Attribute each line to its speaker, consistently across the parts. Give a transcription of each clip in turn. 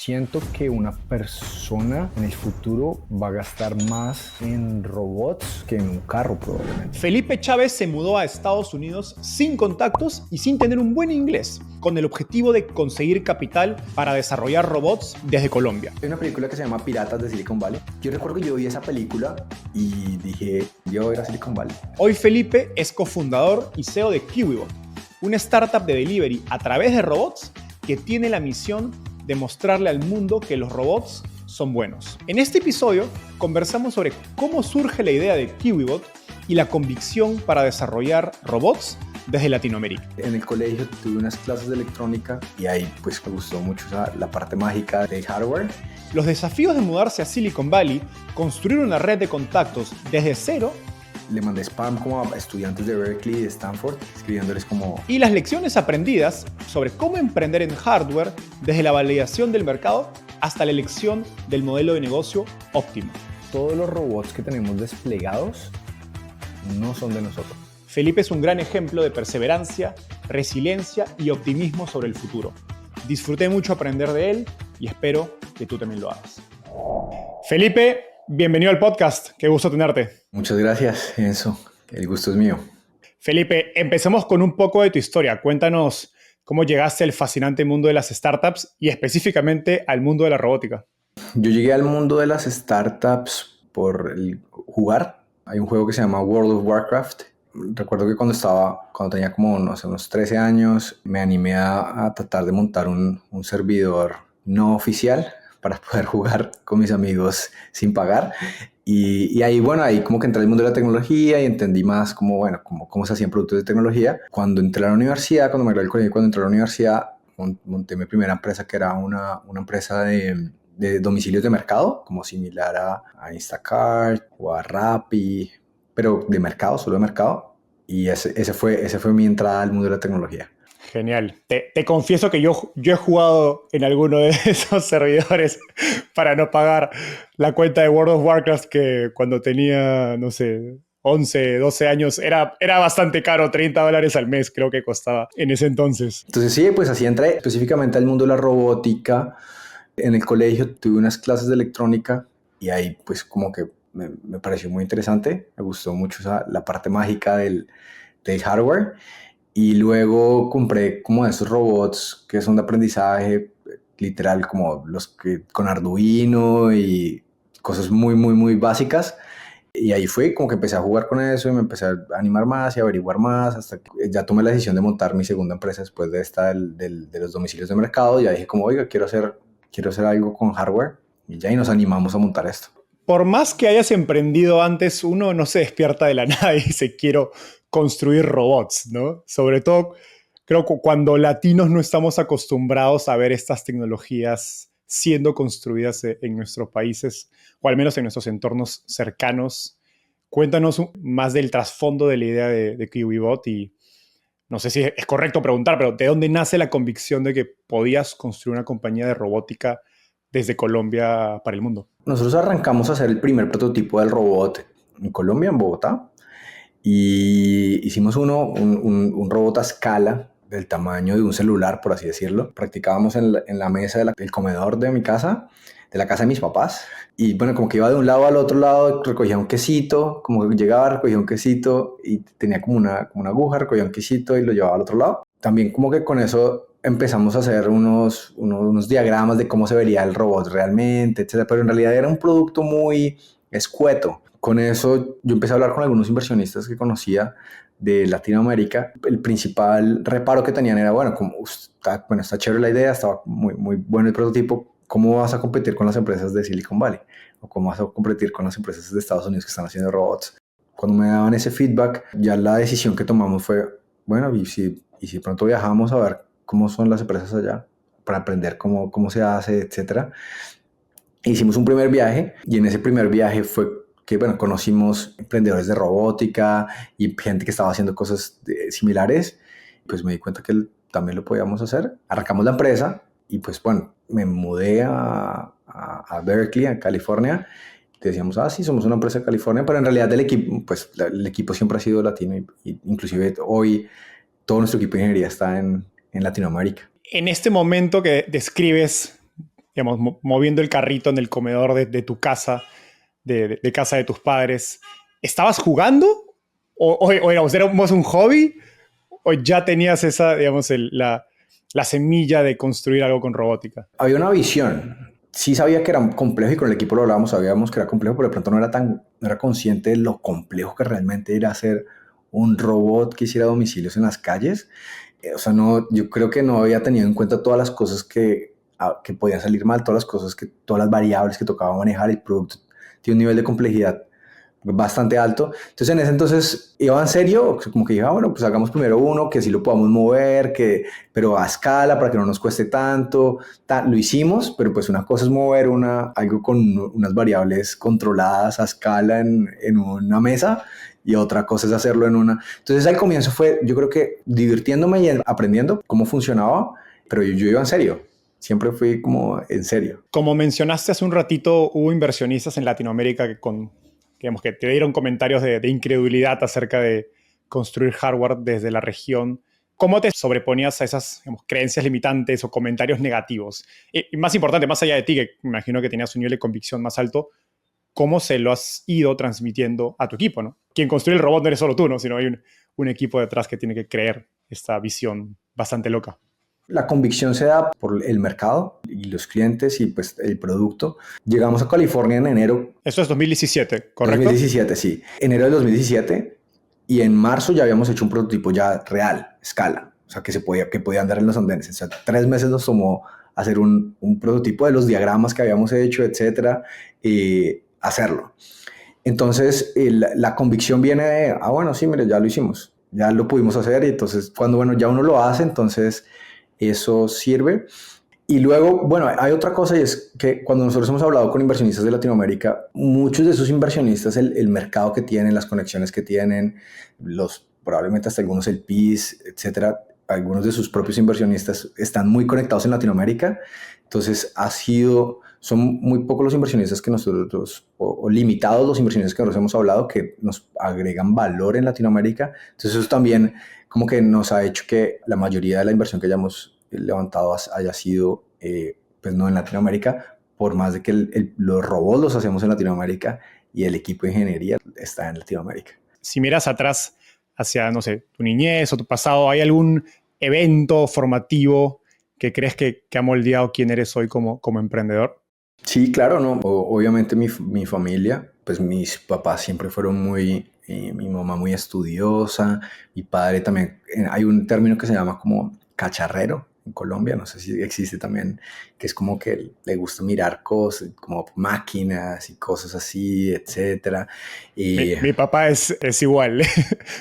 Speaker 1: Siento que una persona en el futuro va a gastar más en robots que en un carro probablemente.
Speaker 2: Felipe Chávez se mudó a Estados Unidos sin contactos y sin tener un buen inglés, con el objetivo de conseguir capital para desarrollar robots desde Colombia.
Speaker 3: Hay una película que se llama Piratas de Silicon Valley. Yo recuerdo que yo vi esa película y dije, yo voy a ir a Silicon Valley.
Speaker 2: Hoy Felipe es cofundador y CEO de KiwiBot, una startup de delivery a través de robots que tiene la misión de mostrarle al mundo que los robots son buenos. En este episodio conversamos sobre cómo surge la idea de KiwiBot y la convicción para desarrollar robots desde Latinoamérica.
Speaker 3: En el colegio tuve unas clases de electrónica y ahí pues me gustó mucho la parte mágica del hardware.
Speaker 2: Los desafíos de mudarse a Silicon Valley, construir una red de contactos desde cero,
Speaker 3: Le mandé spam como a estudiantes de Berkeley y de Stanford, escribiéndoles como...
Speaker 2: y las lecciones aprendidas sobre cómo emprender en hardware desde la validación del mercado hasta la elección del modelo de negocio óptimo.
Speaker 1: Todos los robots que tenemos desplegados no son de nosotros.
Speaker 2: Felipe es un gran ejemplo de perseverancia, resiliencia y optimismo sobre el futuro. Disfruté mucho aprender de él y espero que tú también lo hagas. Felipe, bienvenido al podcast. Qué gusto tenerte.
Speaker 3: Muchas gracias, Enzo. El gusto es mío.
Speaker 2: Felipe, empecemos con un poco de tu historia. Cuéntanos cómo llegaste al fascinante mundo de las startups y específicamente al mundo de la robótica.
Speaker 3: Yo llegué al mundo de las startups por jugar. Hay un juego que se llama World of Warcraft. Recuerdo que cuando tenía como, no sé, unos 13 años, me animé a tratar de montar un servidor no oficial para poder jugar con mis amigos sin pagar. Y ahí, bueno, ahí como que entré al mundo de la tecnología y entendí más cómo se hacían productos de tecnología. Cuando entré a la universidad, cuando me gradué del colegio, cuando entré a la universidad, monté mi primera empresa, que era una empresa de domicilios de mercado, como similar a Instacart o a Rappi, pero de mercado, solo de mercado. Y ese fue mi entrada al mundo de la tecnología.
Speaker 2: Genial. Te confieso que yo he jugado en alguno de esos servidores para no pagar la cuenta de World of Warcraft que cuando tenía, no sé, 11, 12 años era bastante caro, $30 al mes creo que costaba en ese entonces.
Speaker 3: Entonces sí, pues así entré específicamente al mundo de la robótica. En el colegio tuve unas clases de electrónica y ahí pues como que me pareció muy interesante. Me gustó mucho la parte mágica del hardware. Y luego compré como esos robots que son de aprendizaje, literal, como los que con Arduino y cosas muy, muy, muy básicas. Y ahí fue como que empecé a jugar con eso y me empecé a animar más y a averiguar más hasta que ya tomé la decisión de montar mi segunda empresa después de esta de los domicilios de mercado. Ya dije como, oiga, quiero hacer algo con hardware y ya ahí nos animamos a montar esto.
Speaker 2: Por más que hayas emprendido antes, uno no se despierta de la nada y dice quiero construir robots, ¿no? Sobre todo, creo que cuando latinos no estamos acostumbrados a ver estas tecnologías siendo construidas en nuestros países, o al menos en nuestros entornos cercanos. Cuéntanos más del trasfondo de la idea de KiwiBot y no sé si es correcto preguntar, pero ¿de dónde nace la convicción de que podías construir una compañía de robótica desde Colombia para el mundo?
Speaker 3: Nosotros arrancamos a hacer el primer prototipo del robot en Colombia, en Bogotá. Y hicimos un robot a escala del tamaño de un celular, por así decirlo. Practicábamos en la mesa del comedor de mi casa, de la casa de mis papás. Y bueno, como que iba de un lado al otro lado, recogía un quesito, como que llegaba, recogía un quesito y tenía como una aguja, recogía un quesito y lo llevaba al otro lado. También como que con eso empezamos a hacer unos diagramas de cómo se vería el robot realmente, etc. Pero en realidad era un producto muy escueto. Con eso yo empecé a hablar con algunos inversionistas que conocía de Latinoamérica. El principal reparo que tenían era, bueno, está chévere la idea, estaba muy, muy bueno el prototipo, ¿cómo vas a competir con las empresas de Silicon Valley? ¿O cómo vas a competir con las empresas de Estados Unidos que están haciendo robots? Cuando me daban ese feedback, ya la decisión que tomamos fue, bueno, y si pronto viajamos a ver cómo son las empresas allá, para aprender cómo se hace, etc. Hicimos un primer viaje y en ese primer viaje fue que, bueno, conocimos emprendedores de robótica y gente que estaba haciendo cosas similares. Pues me di cuenta que también lo podíamos hacer. Arrancamos la empresa y pues, bueno, me mudé a Berkeley, a California. Decíamos, sí, somos una empresa de California, pero en realidad el equipo siempre ha sido latino y inclusive hoy todo nuestro equipo de ingeniería está en Latinoamérica.
Speaker 2: En este momento que describes digamos, moviendo el carrito en el comedor de tu casa, de casa de tus padres, ¿estabas jugando? ¿O era más un hobby? ¿O ya tenías esa, digamos, la semilla de construir algo con robótica?
Speaker 3: Había una visión. Sí sabía que era complejo y con el equipo lo hablábamos, sabíamos que era complejo, pero de pronto no era consciente de lo complejo que realmente era hacer un robot que hiciera domicilios en las calles. O sea, no, yo creo que no había tenido en cuenta todas las cosas que podían salir mal, todas las variables que tocaba manejar. El producto tiene un nivel de complejidad bastante alto. Entonces, en ese entonces iba en serio, como que dije, bueno, pues hagamos primero uno, que sí lo podamos mover, pero a escala, para que no nos cueste tanto. Lo hicimos, pero pues una cosa es mover algo con unas variables controladas a escala en una mesa, y otra cosa es hacerlo en una. Entonces, al comienzo fue, yo creo que divirtiéndome y aprendiendo cómo funcionaba, pero yo iba en serio. Siempre fui como en serio.
Speaker 2: Como mencionaste hace un ratito, hubo inversionistas en Latinoamérica digamos, que te dieron comentarios de incredulidad acerca de construir hardware desde la región. ¿Cómo te sobreponías a esas, digamos, creencias limitantes o comentarios negativos? Y más importante, más allá de ti, que me imagino que tenías un nivel de convicción más alto, ¿cómo se lo has ido transmitiendo a tu equipo, ¿no? Quien construye el robot no eres solo tú, ¿no? Sino hay un equipo detrás que tiene que creer esta visión bastante loca.
Speaker 3: La convicción se da por el mercado y los clientes y pues el producto. Llegamos a California en enero.
Speaker 2: Eso es 2017, ¿correcto?
Speaker 3: 2017, sí. Enero del 2017, y en marzo ya habíamos hecho un prototipo ya real, escala. O sea, que podía andar en los andenes. O sea, 3 meses nos tomó hacer un prototipo de los diagramas que habíamos hecho, etcétera, y hacerlo. Entonces, la convicción viene de, bueno, sí, mire, ya lo hicimos. Ya lo pudimos hacer, y entonces cuando, bueno, ya uno lo hace, entonces eso sirve. Y luego, bueno, hay otra cosa, y es que cuando nosotros hemos hablado con inversionistas de Latinoamérica, muchos de esos inversionistas, el mercado que tienen, las conexiones que tienen, probablemente hasta algunos el PIS, etcétera, algunos de sus propios inversionistas están muy conectados en Latinoamérica. Entonces son muy pocos los inversionistas que nosotros, o limitados los inversionistas que nosotros hemos hablado, que nos agregan valor en Latinoamérica. Entonces eso también como que nos ha hecho que la mayoría de la inversión que hayamos levantado haya sido pues no en Latinoamérica, por más de que los robots los hacemos en Latinoamérica y el equipo de ingeniería está en Latinoamérica.
Speaker 2: Si miras atrás hacia, no sé, tu niñez o tu pasado, ¿hay algún evento formativo que crees que ha moldeado quién eres hoy como emprendedor?
Speaker 3: Sí, claro, ¿no? Obviamente mi familia, pues mis papás siempre fueron mi mamá muy estudiosa, mi padre también. Hay un término que se llama como cacharrero en Colombia, no sé si existe también, que es como que le gusta mirar cosas, como máquinas y cosas así, etcétera.
Speaker 2: Mi papá es igual. Mi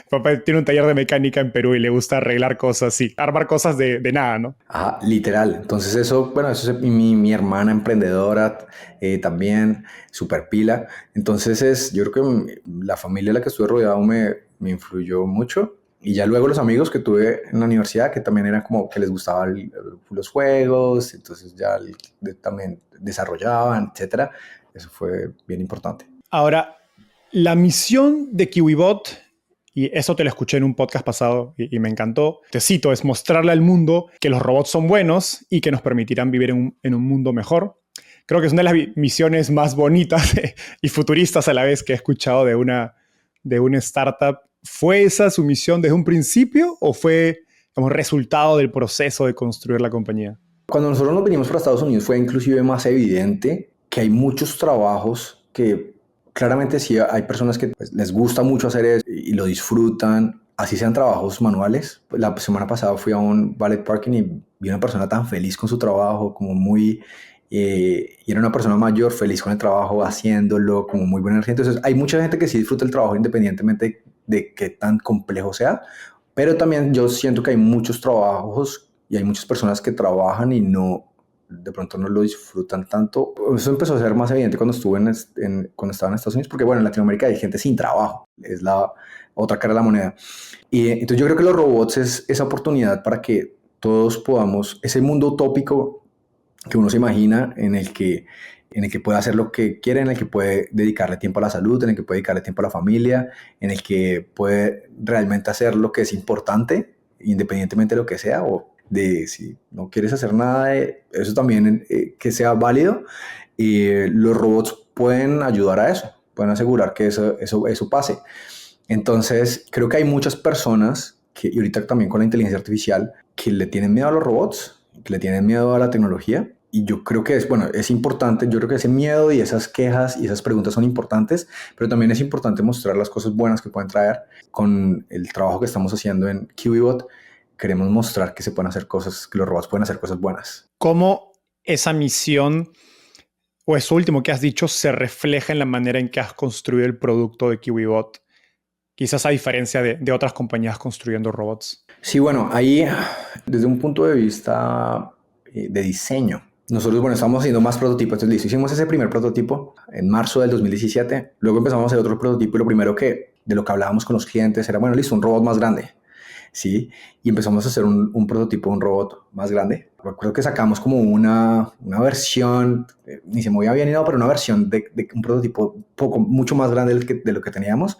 Speaker 2: papá tiene un taller de mecánica en Perú y le gusta arreglar cosas así, armar cosas de nada, ¿no?
Speaker 3: Ajá, literal. Entonces eso es mi hermana emprendedora, también súper pila. Entonces yo creo que la familia de la que estuve rodeado me influyó mucho. Y ya luego los amigos que tuve en la universidad, que también eran como que les gustaban los juegos, entonces ya también desarrollaban, etcétera. Eso fue bien importante.
Speaker 2: Ahora, la misión de KiwiBot, y eso te lo escuché en un podcast pasado y me encantó, te cito, es mostrarle al mundo que los robots son buenos y que nos permitirán vivir en un mundo mejor. Creo que es una de las misiones más bonitas y futuristas a la vez que he escuchado de una startup. ¿Fue esa su misión desde un principio o fue como resultado del proceso de construir la compañía?
Speaker 3: Cuando nosotros nos vinimos para Estados Unidos fue inclusive más evidente que hay muchos trabajos que claramente sí hay personas que pues, les gusta mucho hacer eso y lo disfrutan, así sean trabajos manuales. La semana pasada fui a un valet parking y vi una persona tan feliz con su trabajo, como muy... y era una persona mayor, feliz con el trabajo, haciéndolo, como muy buena energía. Entonces hay mucha gente que sí disfruta el trabajo independientemente de qué tan complejo sea, pero también yo siento que hay muchos trabajos y hay muchas personas que trabajan y de pronto no lo disfrutan tanto. Eso empezó a ser más evidente cuando cuando estaba en Estados Unidos, porque bueno, en Latinoamérica hay gente sin trabajo, es la otra cara de la moneda. Y entonces yo creo que los robots es esa oportunidad para que todos podamos, ese mundo utópico que uno se imagina en el que puede hacer lo que quiere, en el que puede dedicarle tiempo a la salud, en el que puede dedicarle tiempo a la familia, en el que puede realmente hacer lo que es importante, independientemente de lo que sea. de si no quieres hacer nada de eso también que sea válido. Los robots pueden ayudar a eso, pueden asegurar que eso pase. Entonces, creo que hay muchas personas y ahorita también con la inteligencia artificial, que le tienen miedo a los robots, que le tienen miedo a la tecnología. Y yo creo que es importante, yo creo que ese miedo y esas quejas y esas preguntas son importantes, pero también es importante mostrar las cosas buenas que pueden traer. Con el trabajo que estamos haciendo en QBot, queremos mostrar que se pueden hacer cosas, que los robots pueden hacer cosas buenas.
Speaker 2: ¿Cómo esa misión o eso último que has dicho se refleja en la manera en que has construido el producto de QBot? Quizás a diferencia de otras compañías construyendo robots.
Speaker 3: Sí, bueno, ahí desde un punto de vista de diseño, nosotros, bueno, estamos haciendo más prototipos. Entonces, listo, hicimos ese primer prototipo en marzo del 2017. Luego empezamos a hacer otro prototipo y lo primero de lo que hablábamos con los clientes era, bueno, listo, un robot más grande. ¿Sí? Y empezamos a hacer un prototipo de un robot más grande. Recuerdo que sacamos como una versión, ni se movía bien ni nada, pero una versión de un prototipo mucho más grande de lo que teníamos.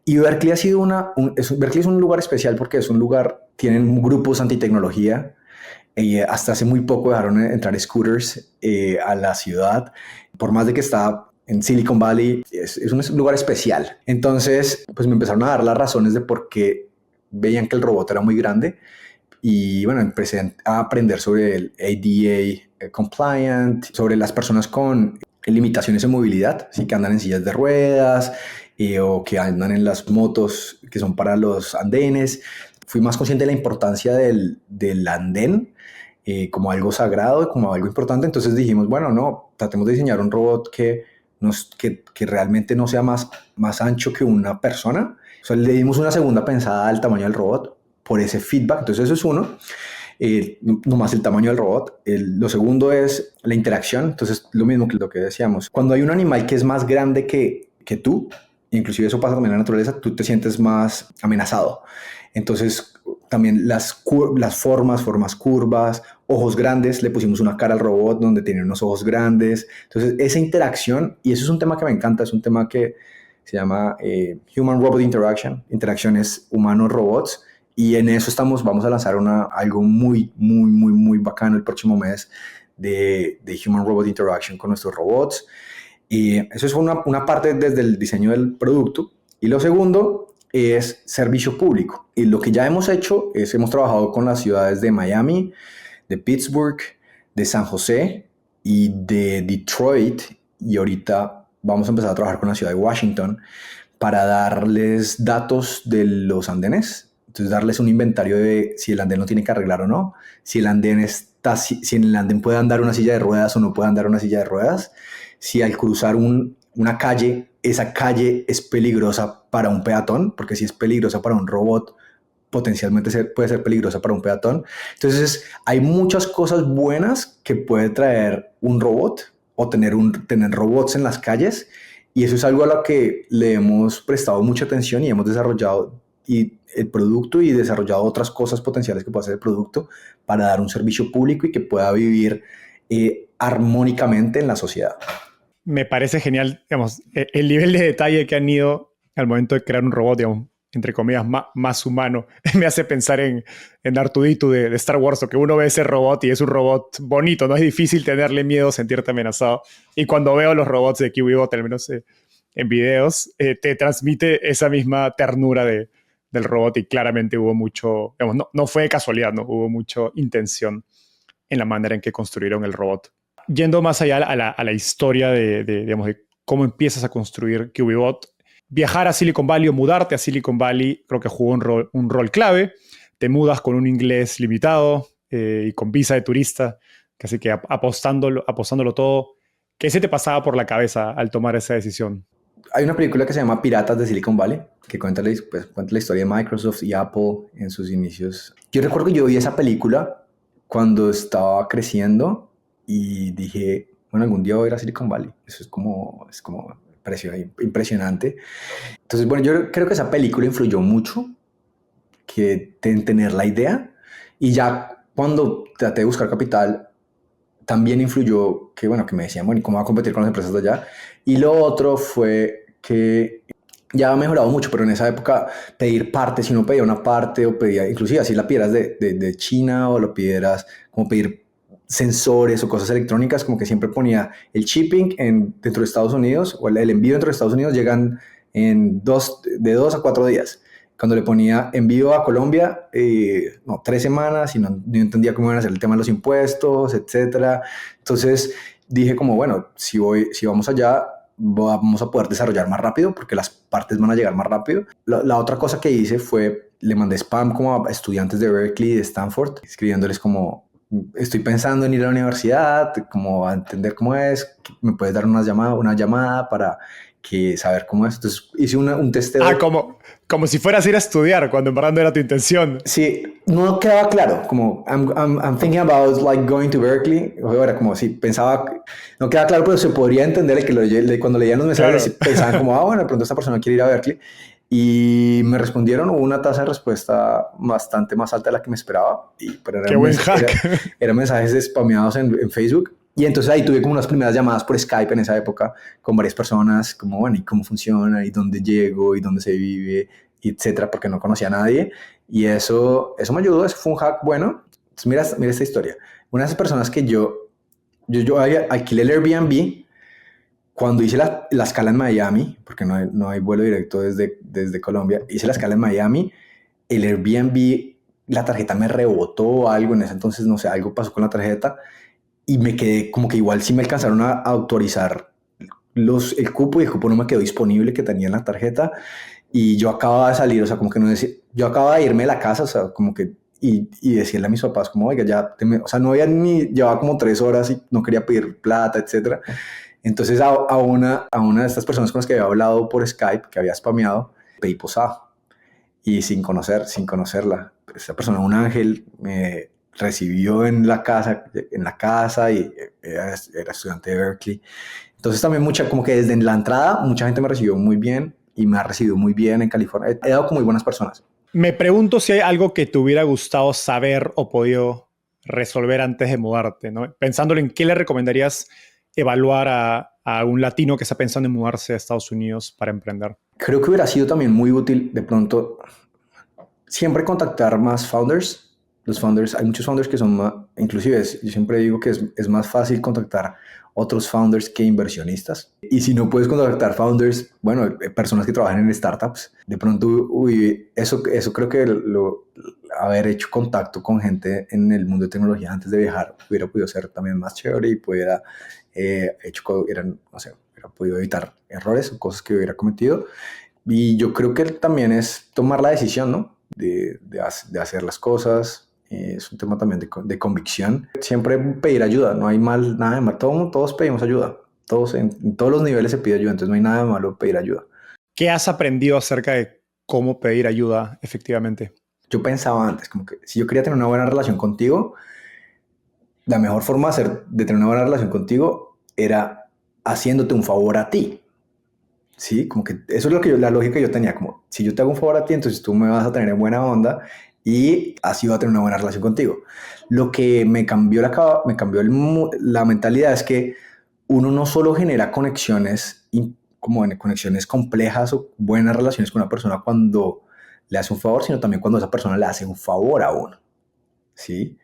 Speaker 3: Y Berkeley ha sido Berkeley es un lugar especial porque es un lugar, tienen grupos antitecnología. Hasta hace muy poco dejaron entrar scooters a la ciudad, por más de que está en Silicon Valley, es un lugar especial. Entonces, pues me empezaron a dar las razones de por qué veían que el robot era muy grande y bueno, empecé a aprender sobre el ADA compliant, sobre las personas con limitaciones en movilidad, así que andan en sillas de ruedas o que andan en las motos que son para los andenes. Fui más consciente de la importancia del andén como algo sagrado, como algo importante. Entonces dijimos, bueno, no, tratemos de diseñar un robot que realmente no sea más ancho que una persona. O sea, le dimos una segunda pensada al tamaño del robot por ese feedback. Entonces eso es uno. No más el tamaño del robot. Lo segundo es la interacción. Entonces lo mismo que lo que decíamos. Cuando hay un animal que es más grande que tú, inclusive eso pasa también en la naturaleza, tú te sientes más amenazado. Entonces también las formas curvas, ojos grandes, le pusimos una cara al robot donde tiene unos ojos grandes. Entonces esa interacción, y eso es un tema que me encanta, es un tema que se llama Human-Robot Interaction, interacciones humanos-robots, y en eso vamos a lanzar algo muy, muy, muy, muy bacano el próximo mes de Human-Robot Interaction con nuestros robots. Y eso es una parte desde el diseño del producto. Y lo segundo es servicio público. Y lo que ya hemos hecho es hemos trabajado con las ciudades de Miami, de Pittsburgh, de San José y de Detroit. Y ahorita vamos a empezar a trabajar con la ciudad de Washington para darles datos de los andenes. Entonces darles un inventario de si el andén lo tiene que arreglar o no, si el andén si en el andén puede andar una silla de ruedas o no puede andar una silla de ruedas, si al cruzar una calle, esa calle es peligrosa para un peatón, porque si es peligrosa para un robot, potencialmente puede ser peligrosa para un peatón. Entonces, hay muchas cosas buenas que puede traer un robot o tener robots en las calles, y eso es algo a lo que le hemos prestado mucha atención y hemos desarrollado el producto y desarrollado otras cosas potenciales que puede hacer el producto para dar un servicio público y que pueda vivir armónicamente en la sociedad.
Speaker 2: Me parece genial, digamos, el nivel de detalle que han ido al momento de crear un robot, digamos, entre comillas, más humano. Me hace pensar en R2-D2 de Star Wars, o que uno ve ese robot y es un robot bonito, no es difícil tenerle miedo, sentirte amenazado. Y cuando veo los robots de QBot, al menos en videos, te transmite esa misma ternura del robot, y claramente hubo mucho, digamos, no fue de casualidad, ¿no? Hubo mucha intención en la manera en que construyeron el robot. Yendo más allá a la historia digamos, de cómo empiezas a construir QBot, viajar a Silicon Valley o mudarte a Silicon Valley creo que jugó un rol clave. Te mudas con un inglés limitado y con visa de turista, así que apostándolo todo. ¿Qué se te pasaba por la cabeza al tomar esa decisión?
Speaker 3: Hay una película que se llama Piratas de Silicon Valley, que cuenta la historia de Microsoft y Apple en sus inicios. Yo recuerdo que yo vi esa película cuando estaba creciendo y dije, bueno, algún día voy a ir a Silicon Valley. Eso es como impresionante. Entonces, bueno, yo creo que esa película influyó mucho en tener la idea, y ya cuando traté de buscar capital también influyó que me decían, bueno, ¿y cómo va a competir con las empresas de allá? Y lo otro fue que ya ha mejorado mucho, pero en esa época pedir partes, si uno pedía una parte o pedía, inclusive así la pidieras de China o lo pidieras como pedir sensores o cosas electrónicas, como que siempre ponía el shipping dentro de Estados Unidos o el envío dentro de Estados Unidos llegan de 2 a 4 días. Cuando le ponía envío a Colombia, no, 3 semanas y no entendía cómo iban a hacer el tema de los impuestos, etcétera. Entonces dije como, bueno, si vamos allá, vamos a poder desarrollar más rápido porque las partes van a llegar más rápido. La otra cosa que hice fue, le mandé spam como a estudiantes de Berkeley y de Stanford, escribiéndoles como, estoy pensando en ir a la universidad, como a entender cómo es, me puedes dar una llamada para saber cómo es. Entonces hice un testeo.
Speaker 2: Como si fueras a ir a estudiar cuando en verdad no era tu intención.
Speaker 3: Sí, no quedaba claro, como I'm thinking about like going to Berkeley, o era como si pensaba, no quedaba claro, pero se podría entender que cuando leían los mensajes pensaban como, bueno, de pronto esta persona quiere ir a Berkeley, y me respondieron, hubo una tasa de respuesta bastante más alta de la que me esperaba, pero
Speaker 2: ¡Qué buen hack!
Speaker 3: Eran mensajes spameados en Facebook. Y entonces ahí tuve como unas primeras llamadas por Skype en esa época con varias personas, como, bueno, ¿y cómo funciona? ¿Y dónde llego? ¿Y dónde se vive? Etcétera, porque no conocía a nadie. Y eso me ayudó, eso fue un hack bueno. Entonces, mira esta historia. Una de esas personas que yo alquilé el Airbnb cuando hice la escala en Miami, porque no hay vuelo directo desde Colombia, hice la escala en Miami, el Airbnb, la tarjeta me rebotó o algo en ese entonces, no sé, algo pasó con la tarjeta, y me quedé como que igual sí me alcanzaron a autorizar el cupo, y el cupo no me quedó disponible que tenía en la tarjeta, y yo acababa de salir, o sea, como que no decía, yo acababa de irme de la casa, o sea, como que, y decirle a mis papás como, oiga, o sea, no había llevaba como 3 horas y no quería pedir plata, etcétera. Entonces a una de estas personas con las que había hablado por Skype, que había spameado, pedí posada, y sin conocerla, esa persona, un ángel, me recibió en la casa y era estudiante de Berkeley. Entonces también como que desde la entrada mucha gente me recibió muy bien y me ha recibido muy bien en California. He dado con muy buenas personas.
Speaker 2: Me pregunto si hay algo que te hubiera gustado saber o podido resolver antes de mudarte, ¿no? Pensándolo en qué le recomendarías evaluar a un latino que está pensando en mudarse a Estados Unidos para emprender.
Speaker 3: Creo que hubiera sido también muy útil de pronto siempre contactar más founders. Los founders, hay muchos founders que son más, inclusive yo siempre digo que es más fácil contactar otros founders que inversionistas. Y si no puedes contactar founders, bueno, personas que trabajan en startups, de pronto, eso creo que haber hecho contacto con gente en el mundo de tecnología antes de viajar hubiera podido ser también más chévere y hubiera podido evitar errores o cosas que hubiera cometido. Y yo creo que también es tomar la decisión, ¿no? De hacer las cosas. Es un tema también de convicción. Siempre pedir ayuda, no hay nada de mal. Todos pedimos ayuda. En todos los niveles se pide ayuda, entonces no hay nada de malo pedir ayuda.
Speaker 2: ¿Qué has aprendido acerca de cómo pedir ayuda efectivamente?
Speaker 3: Yo pensaba antes, como que si yo quería tener una buena relación contigo, la mejor forma de tener una buena relación contigo era haciéndote un favor a ti. Sí, como que eso es la lógica que yo tenía, como si yo te hago un favor a ti, entonces tú me vas a tener en buena onda y así va a tener una buena relación contigo. Lo que me cambió la mentalidad es que uno no solo genera conexiones, como en conexiones complejas o buenas relaciones con una persona cuando le hace un favor, sino también cuando esa persona le hace un favor a uno. ¿Sí?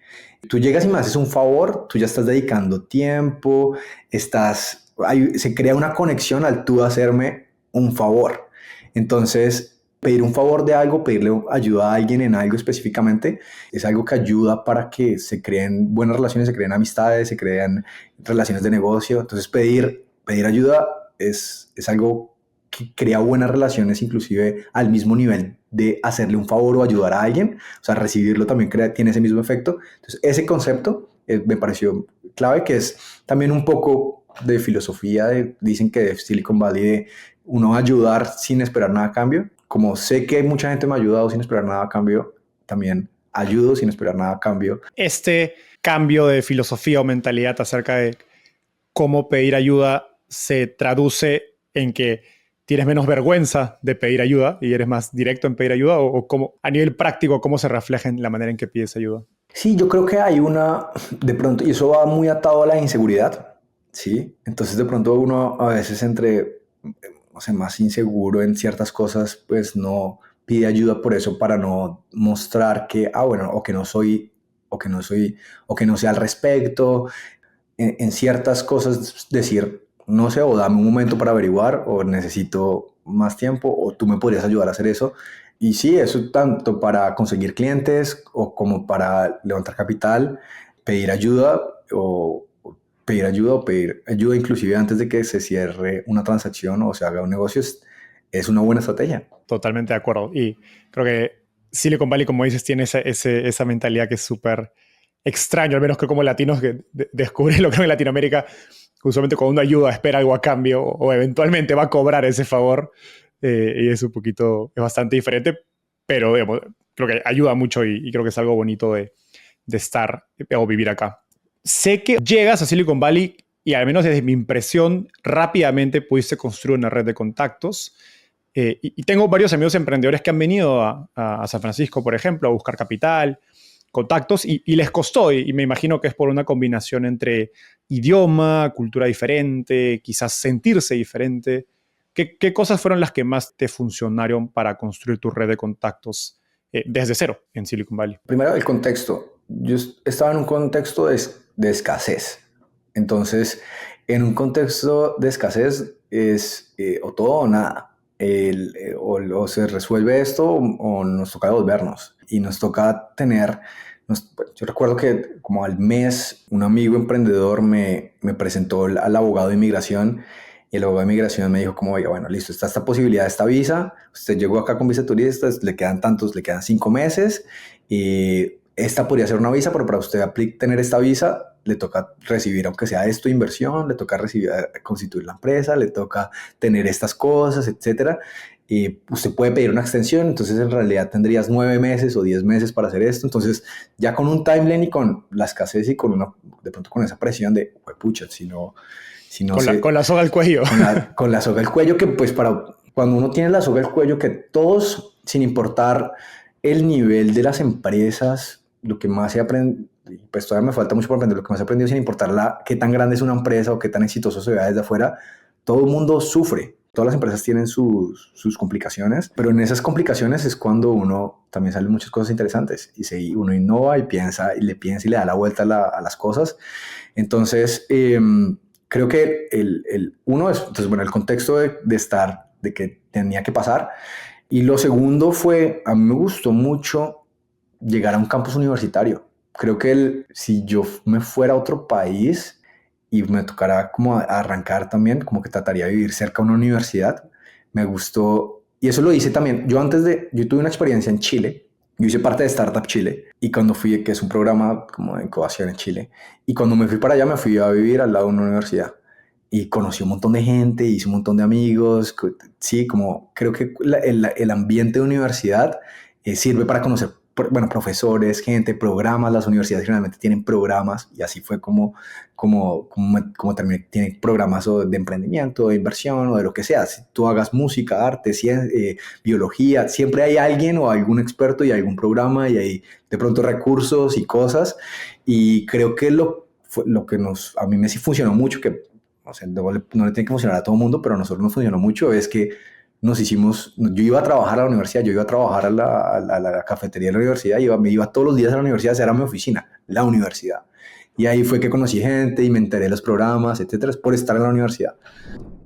Speaker 3: Tú llegas y me haces un favor, tú ya estás dedicando tiempo, se crea una conexión al tú hacerme un favor. Entonces, pedir un favor de algo, pedirle ayuda a alguien en algo específicamente, es algo que ayuda para que se creen buenas relaciones, se creen amistades, se crean relaciones de negocio. Entonces, pedir ayuda es algo que crea buenas relaciones, inclusive al mismo nivel de hacerle un favor o ayudar a alguien. O sea, recibirlo también tiene ese mismo efecto. Entonces, ese concepto me pareció clave, que es también un poco de filosofía, dicen que de Silicon Valley, de uno ayudar sin esperar nada a cambio. Como sé que mucha gente me ha ayudado sin esperar nada a cambio, también ayudo sin esperar nada a cambio.
Speaker 2: Este cambio de filosofía o mentalidad acerca de cómo pedir ayuda se traduce en que tienes menos vergüenza de pedir ayuda y eres más directo en pedir ayuda, o cómo, a nivel práctico, cómo se refleja en la manera en que pides ayuda.
Speaker 3: Sí, yo creo que hay de pronto, y eso va muy atado a la inseguridad, ¿sí? Entonces de pronto uno a veces no sé, más inseguro en ciertas cosas, pues no pide ayuda por eso para no mostrar que, bueno, o que no soy, o que no soy, o que no sé al respecto. En ciertas cosas decir, no sé, o dame un momento para averiguar, o necesito más tiempo, o tú me podrías ayudar a hacer eso. Y sí, eso tanto para conseguir clientes o como para levantar capital, pedir ayuda o pedir ayuda inclusive antes de que se cierre una transacción o se haga un negocio es una buena estrategia.
Speaker 2: Totalmente de acuerdo. Y creo que Silicon Valley, como dices, tiene esa mentalidad que es súper extraño, al menos que como latinos que descubren lo que en Latinoamérica, usualmente cuando uno ayuda espera algo a cambio o eventualmente va a cobrar ese favor. Y es es bastante diferente, pero digamos, creo que ayuda mucho y creo que es algo bonito de estar o vivir acá. Sé que llegas a Silicon Valley y al menos desde mi impresión, rápidamente pudiste construir una red de contactos. Y tengo varios amigos emprendedores que han venido a San Francisco, por ejemplo, a buscar capital, contactos, y les costó. Y me imagino que es por una combinación entre idioma, cultura diferente, quizás sentirse diferente. ¿Qué cosas fueron las que más te funcionaron para construir tu red de contactos desde cero en Silicon Valley?
Speaker 3: Primero, el contexto. Yo estaba en un contexto de escasez. Entonces, en un contexto de escasez es o todo o nada. O se resuelve esto o nos toca devolvernos. Y nos toca tener... Yo recuerdo que como al mes un amigo emprendedor me presentó al abogado de inmigración y el abogado de inmigración me dijo como, oiga, bueno, listo, está esta posibilidad de esta visa, usted llegó acá con visa turista, le quedan 5 meses y esta podría ser una visa, pero para usted tener esta visa le toca recibir, aunque sea esto inversión, le toca recibir, constituir la empresa, le toca tener estas cosas, etcétera. Y usted puede pedir una extensión, entonces en realidad tendrías 9 meses o 10 meses para hacer esto. Entonces, ya con un timeline y con la escasez y de pronto con esa presión de, pucha, si no
Speaker 2: Con la soga al cuello.
Speaker 3: Con la soga al cuello, que pues cuando uno tiene la soga al cuello, que todos, sin importar el nivel de las empresas, lo que más se aprende, pues todavía me falta mucho por aprender, lo que más he aprendido sin importar qué tan grande es una empresa o qué tan exitoso se vea desde afuera, todo el mundo sufre. Todas las empresas tienen sus complicaciones, pero en esas complicaciones es cuando uno también salen muchas cosas interesantes y uno innova y piensa y le da la vuelta a las cosas. Entonces, creo que uno es, entonces, bueno, el contexto de que tenía que pasar. Y lo segundo fue, a mí me gustó mucho llegar a un campus universitario. Creo que si yo me fuera a otro país y me tocara como arrancar también, como que trataría de vivir cerca de una universidad, me gustó. Y eso lo hice también. Yo tuve una experiencia en Chile. Yo hice parte de Startup Chile y cuando fui, que es un programa como de incubación en Chile, y cuando me fui para allá me fui a vivir al lado de una universidad y conocí un montón de gente, hice un montón de amigos. Sí, como creo que el ambiente de universidad sirve para conocer, bueno, profesores, gente, programas. Las universidades generalmente tienen programas y así fue como terminé. Tienen programas de emprendimiento, de inversión o de lo que sea. Si tú hagas música, arte, biología, siempre hay alguien o algún experto y algún programa y hay de pronto recursos y cosas. Y creo que lo que a mí me sí funcionó mucho, que o sea, no le tiene que funcionar a todo el mundo, pero a nosotros nos funcionó mucho, es que yo iba a trabajar a la universidad, yo iba a trabajar a la cafetería de la universidad, me iba todos los días a la universidad, esa era mi oficina, la universidad. Y ahí fue que conocí gente y me enteré de los programas, etcétera, por estar en la universidad.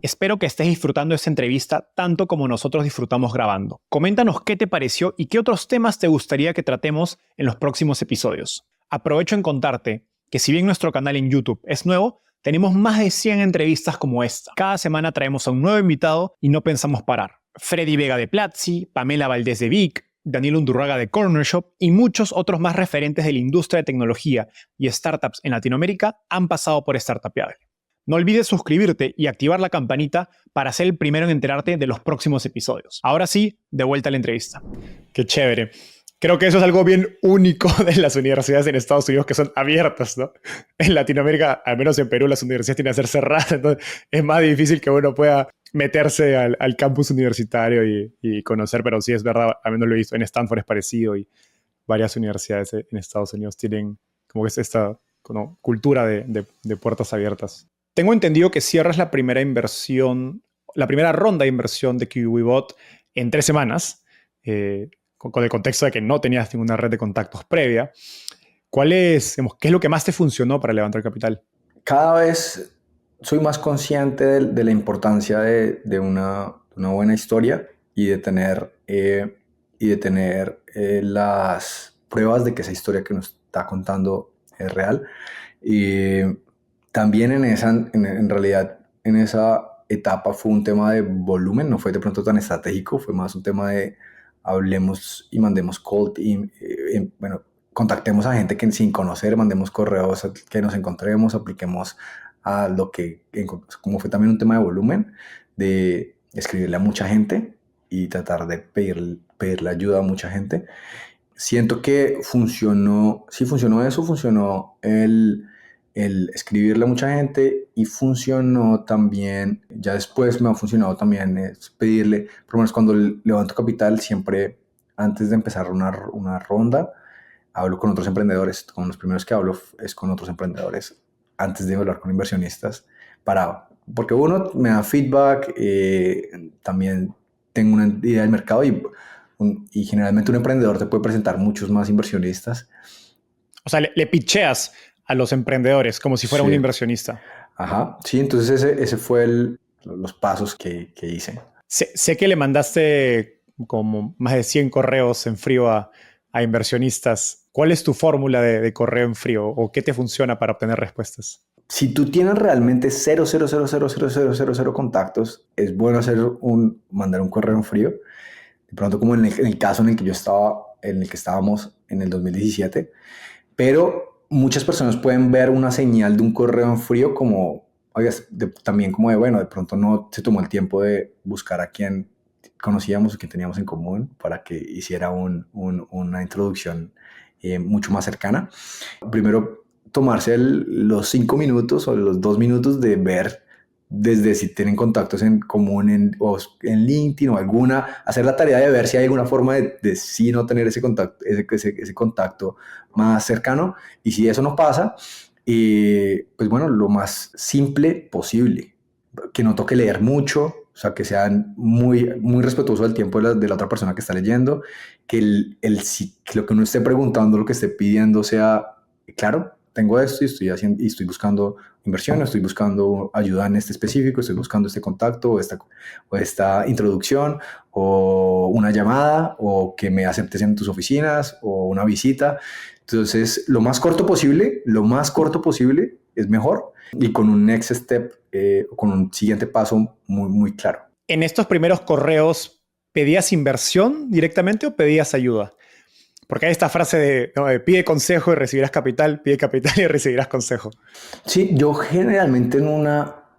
Speaker 2: Espero que estés disfrutando esta entrevista tanto como nosotros disfrutamos grabando. Coméntanos qué te pareció y qué otros temas te gustaría que tratemos en los próximos episodios. Aprovecho en contarte que si bien nuestro canal en YouTube es nuevo, tenemos más de 100 entrevistas como esta. Cada semana traemos a un nuevo invitado y no pensamos parar. Freddy Vega de Platzi, Pamela Valdés de Vic, Daniel Undurraga de Corner Shop y muchos otros más referentes de la industria de tecnología y startups en Latinoamérica han pasado por Startupeable. No olvides suscribirte y activar la campanita para ser el primero en enterarte de los próximos episodios. Ahora sí, de vuelta a la entrevista. Qué chévere. Creo que eso es algo bien único de las universidades en Estados Unidos, que son abiertas, ¿no? En Latinoamérica, al menos en Perú, las universidades tienen que ser cerradas, entonces es más difícil que uno pueda meterse al campus universitario y conocer, pero sí es verdad, al menos lo he visto, en Stanford es parecido y varias universidades en Estados Unidos tienen como que es esta cultura de puertas abiertas. Tengo entendido que cierras la primera inversión la primera ronda de inversión de KiwiBot en 3 semanas, con el contexto de que no tenías ninguna red de contactos previa. Digamos, ¿qué es lo que más te funcionó para levantar capital?
Speaker 3: Cada vez soy más consciente de la importancia de una buena historia y de tener las pruebas de que esa historia que nos está contando es real. Y también en realidad, en esa etapa fue un tema de volumen, no fue de pronto tan estratégico, fue más un tema de hablemos y mandemos cold, bueno, contactemos a gente que sin conocer, mandemos correos que nos encontremos, apliquemos a lo que, como fue también un tema de volumen, de escribirle a mucha gente y tratar de pedirle ayuda a mucha gente. Siento que funcionó, sí funcionó eso, funcionó el escribirle a mucha gente y funcionó también, ya después me ha funcionado también es pedirle, por lo menos cuando levanto capital, siempre antes de empezar una ronda, hablo con otros emprendedores, con los primeros que hablo es con otros emprendedores antes de hablar con inversionistas, porque uno me da feedback, también tengo una idea del mercado y generalmente un emprendedor te puede presentar muchos más inversionistas.
Speaker 2: O sea, le pitcheas a los emprendedores como si fuera un inversionista.
Speaker 3: Ajá, sí, entonces ese fue los pasos que hice.
Speaker 2: Sé que le mandaste como más de 100 correos en frío a inversionistas. ¿Cuál es tu fórmula de correo en frío o qué te funciona para obtener respuestas?
Speaker 3: Si tú tienes realmente 0 contactos, es bueno mandar un correo en frío. De pronto, como en el caso en el que en el que estábamos en el 2017. Pero muchas personas pueden ver una señal de un correo en frío como, oiga, también como de, bueno, de pronto no se tomó el tiempo de buscar a quien conocíamos o quien teníamos en común para que hiciera una introducción mucho más cercana. Primero, tomarse los 5 minutos o los 2 minutos de ver desde si tienen contactos en común o en LinkedIn o hacer la tarea de ver si hay alguna forma de sí no tener ese contacto más cercano. Y si eso no pasa, pues bueno, lo más simple posible, que no toque leer mucho, o sea, que sean muy, muy respetuosos del tiempo de la otra persona que está leyendo, que que lo que uno esté preguntando, lo que esté pidiendo sea claro. Tengo esto y estoy buscando inversión, estoy buscando ayuda en este específico, estoy buscando este contacto o esta introducción o una llamada o que me aceptes en tus oficinas o una visita. Entonces, lo más corto posible es mejor y con un next step, con un siguiente paso muy, muy claro.
Speaker 2: En estos primeros correos, ¿pedías inversión directamente o pedías ayuda? Porque hay esta frase de pide consejo y recibirás capital, pide capital y recibirás consejo.
Speaker 3: Sí, yo generalmente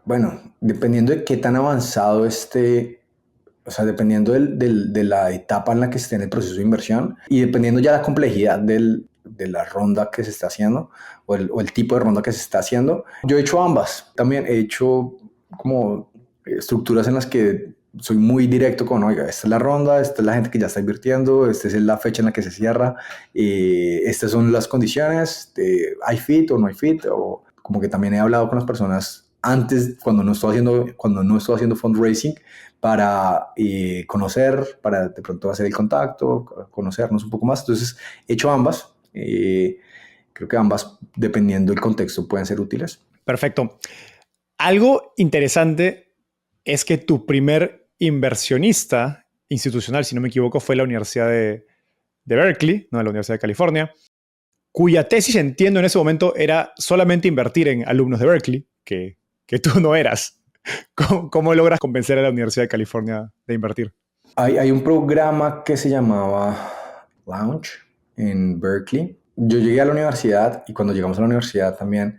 Speaker 3: bueno, dependiendo de qué tan avanzado o sea, dependiendo de la etapa en la que esté en el proceso de inversión y dependiendo ya de la complejidad de la ronda que se está haciendo o el tipo de ronda que se está haciendo, yo he hecho ambas. También he hecho como estructuras en las que soy muy directo con, oiga, esta es la ronda, esta es la gente que ya está invirtiendo, esta es la fecha en la que se cierra, estas son las condiciones, hay fit o no hay fit, o como que también he hablado con las personas antes, cuando no estoy haciendo fundraising, para conocer, para de pronto hacer el contacto, conocernos un poco más. Entonces, he hecho ambas. Creo que ambas, dependiendo del contexto, pueden ser útiles.
Speaker 2: Perfecto. Algo interesante es que tu primer inversionista institucional, si no me equivoco, fue la Universidad de Berkeley, no, la Universidad de California, cuya tesis, entiendo en ese momento, era solamente invertir en alumnos de Berkeley, que tú no eras. ¿Cómo logras convencer a la Universidad de California de invertir?
Speaker 3: Hay un programa que se llamaba Launch en Berkeley. Yo llegué a la universidad y cuando llegamos a la universidad también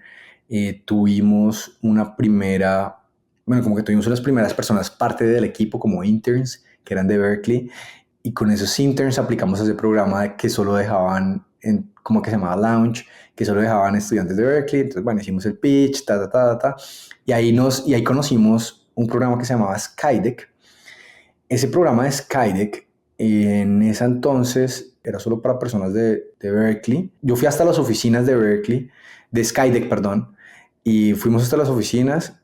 Speaker 3: tuvimos como que tuvimos unas primeras personas parte del equipo como interns que eran de Berkeley y con esos interns aplicamos ese programa que solo dejaban, como que se llamaba Launch, que solo dejaban estudiantes de Berkeley. Entonces, bueno, hicimos el pitch, y ahí conocimos un programa que se llamaba Skydeck. Ese programa de Skydeck en ese entonces era solo para personas de Berkeley. Yo fui hasta las oficinas de Skydeck, perdón, y fuimos hasta las oficinas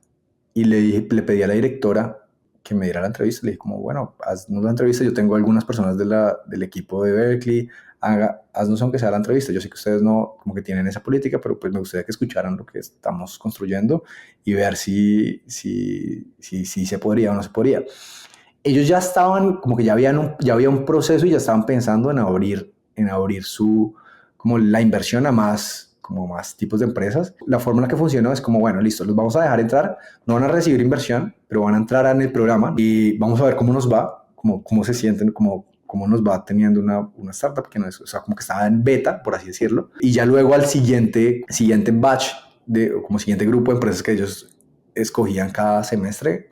Speaker 3: y le pedí a la directora que me diera la entrevista. Le dije como, bueno, haznos la entrevista. Yo tengo algunas personas del equipo de Berkeley. Haznos aunque sea la entrevista. Yo sé que ustedes no como que tienen esa política, pero pues me gustaría que escucharan lo que estamos construyendo y ver si se podría o no se podría. Ellos ya estaban, como que ya había un proceso y ya estaban pensando en abrir como la inversión a más tipos de empresas. La forma en la que funcionó es como, bueno, listo, los vamos a dejar entrar, no van a recibir inversión, pero van a entrar en el programa y vamos a ver cómo nos va, cómo se sienten, cómo nos va teniendo una startup que no es, o sea, como que estaba en beta, por así decirlo. Y ya luego al siguiente batch, como siguiente grupo de empresas que ellos escogían cada semestre,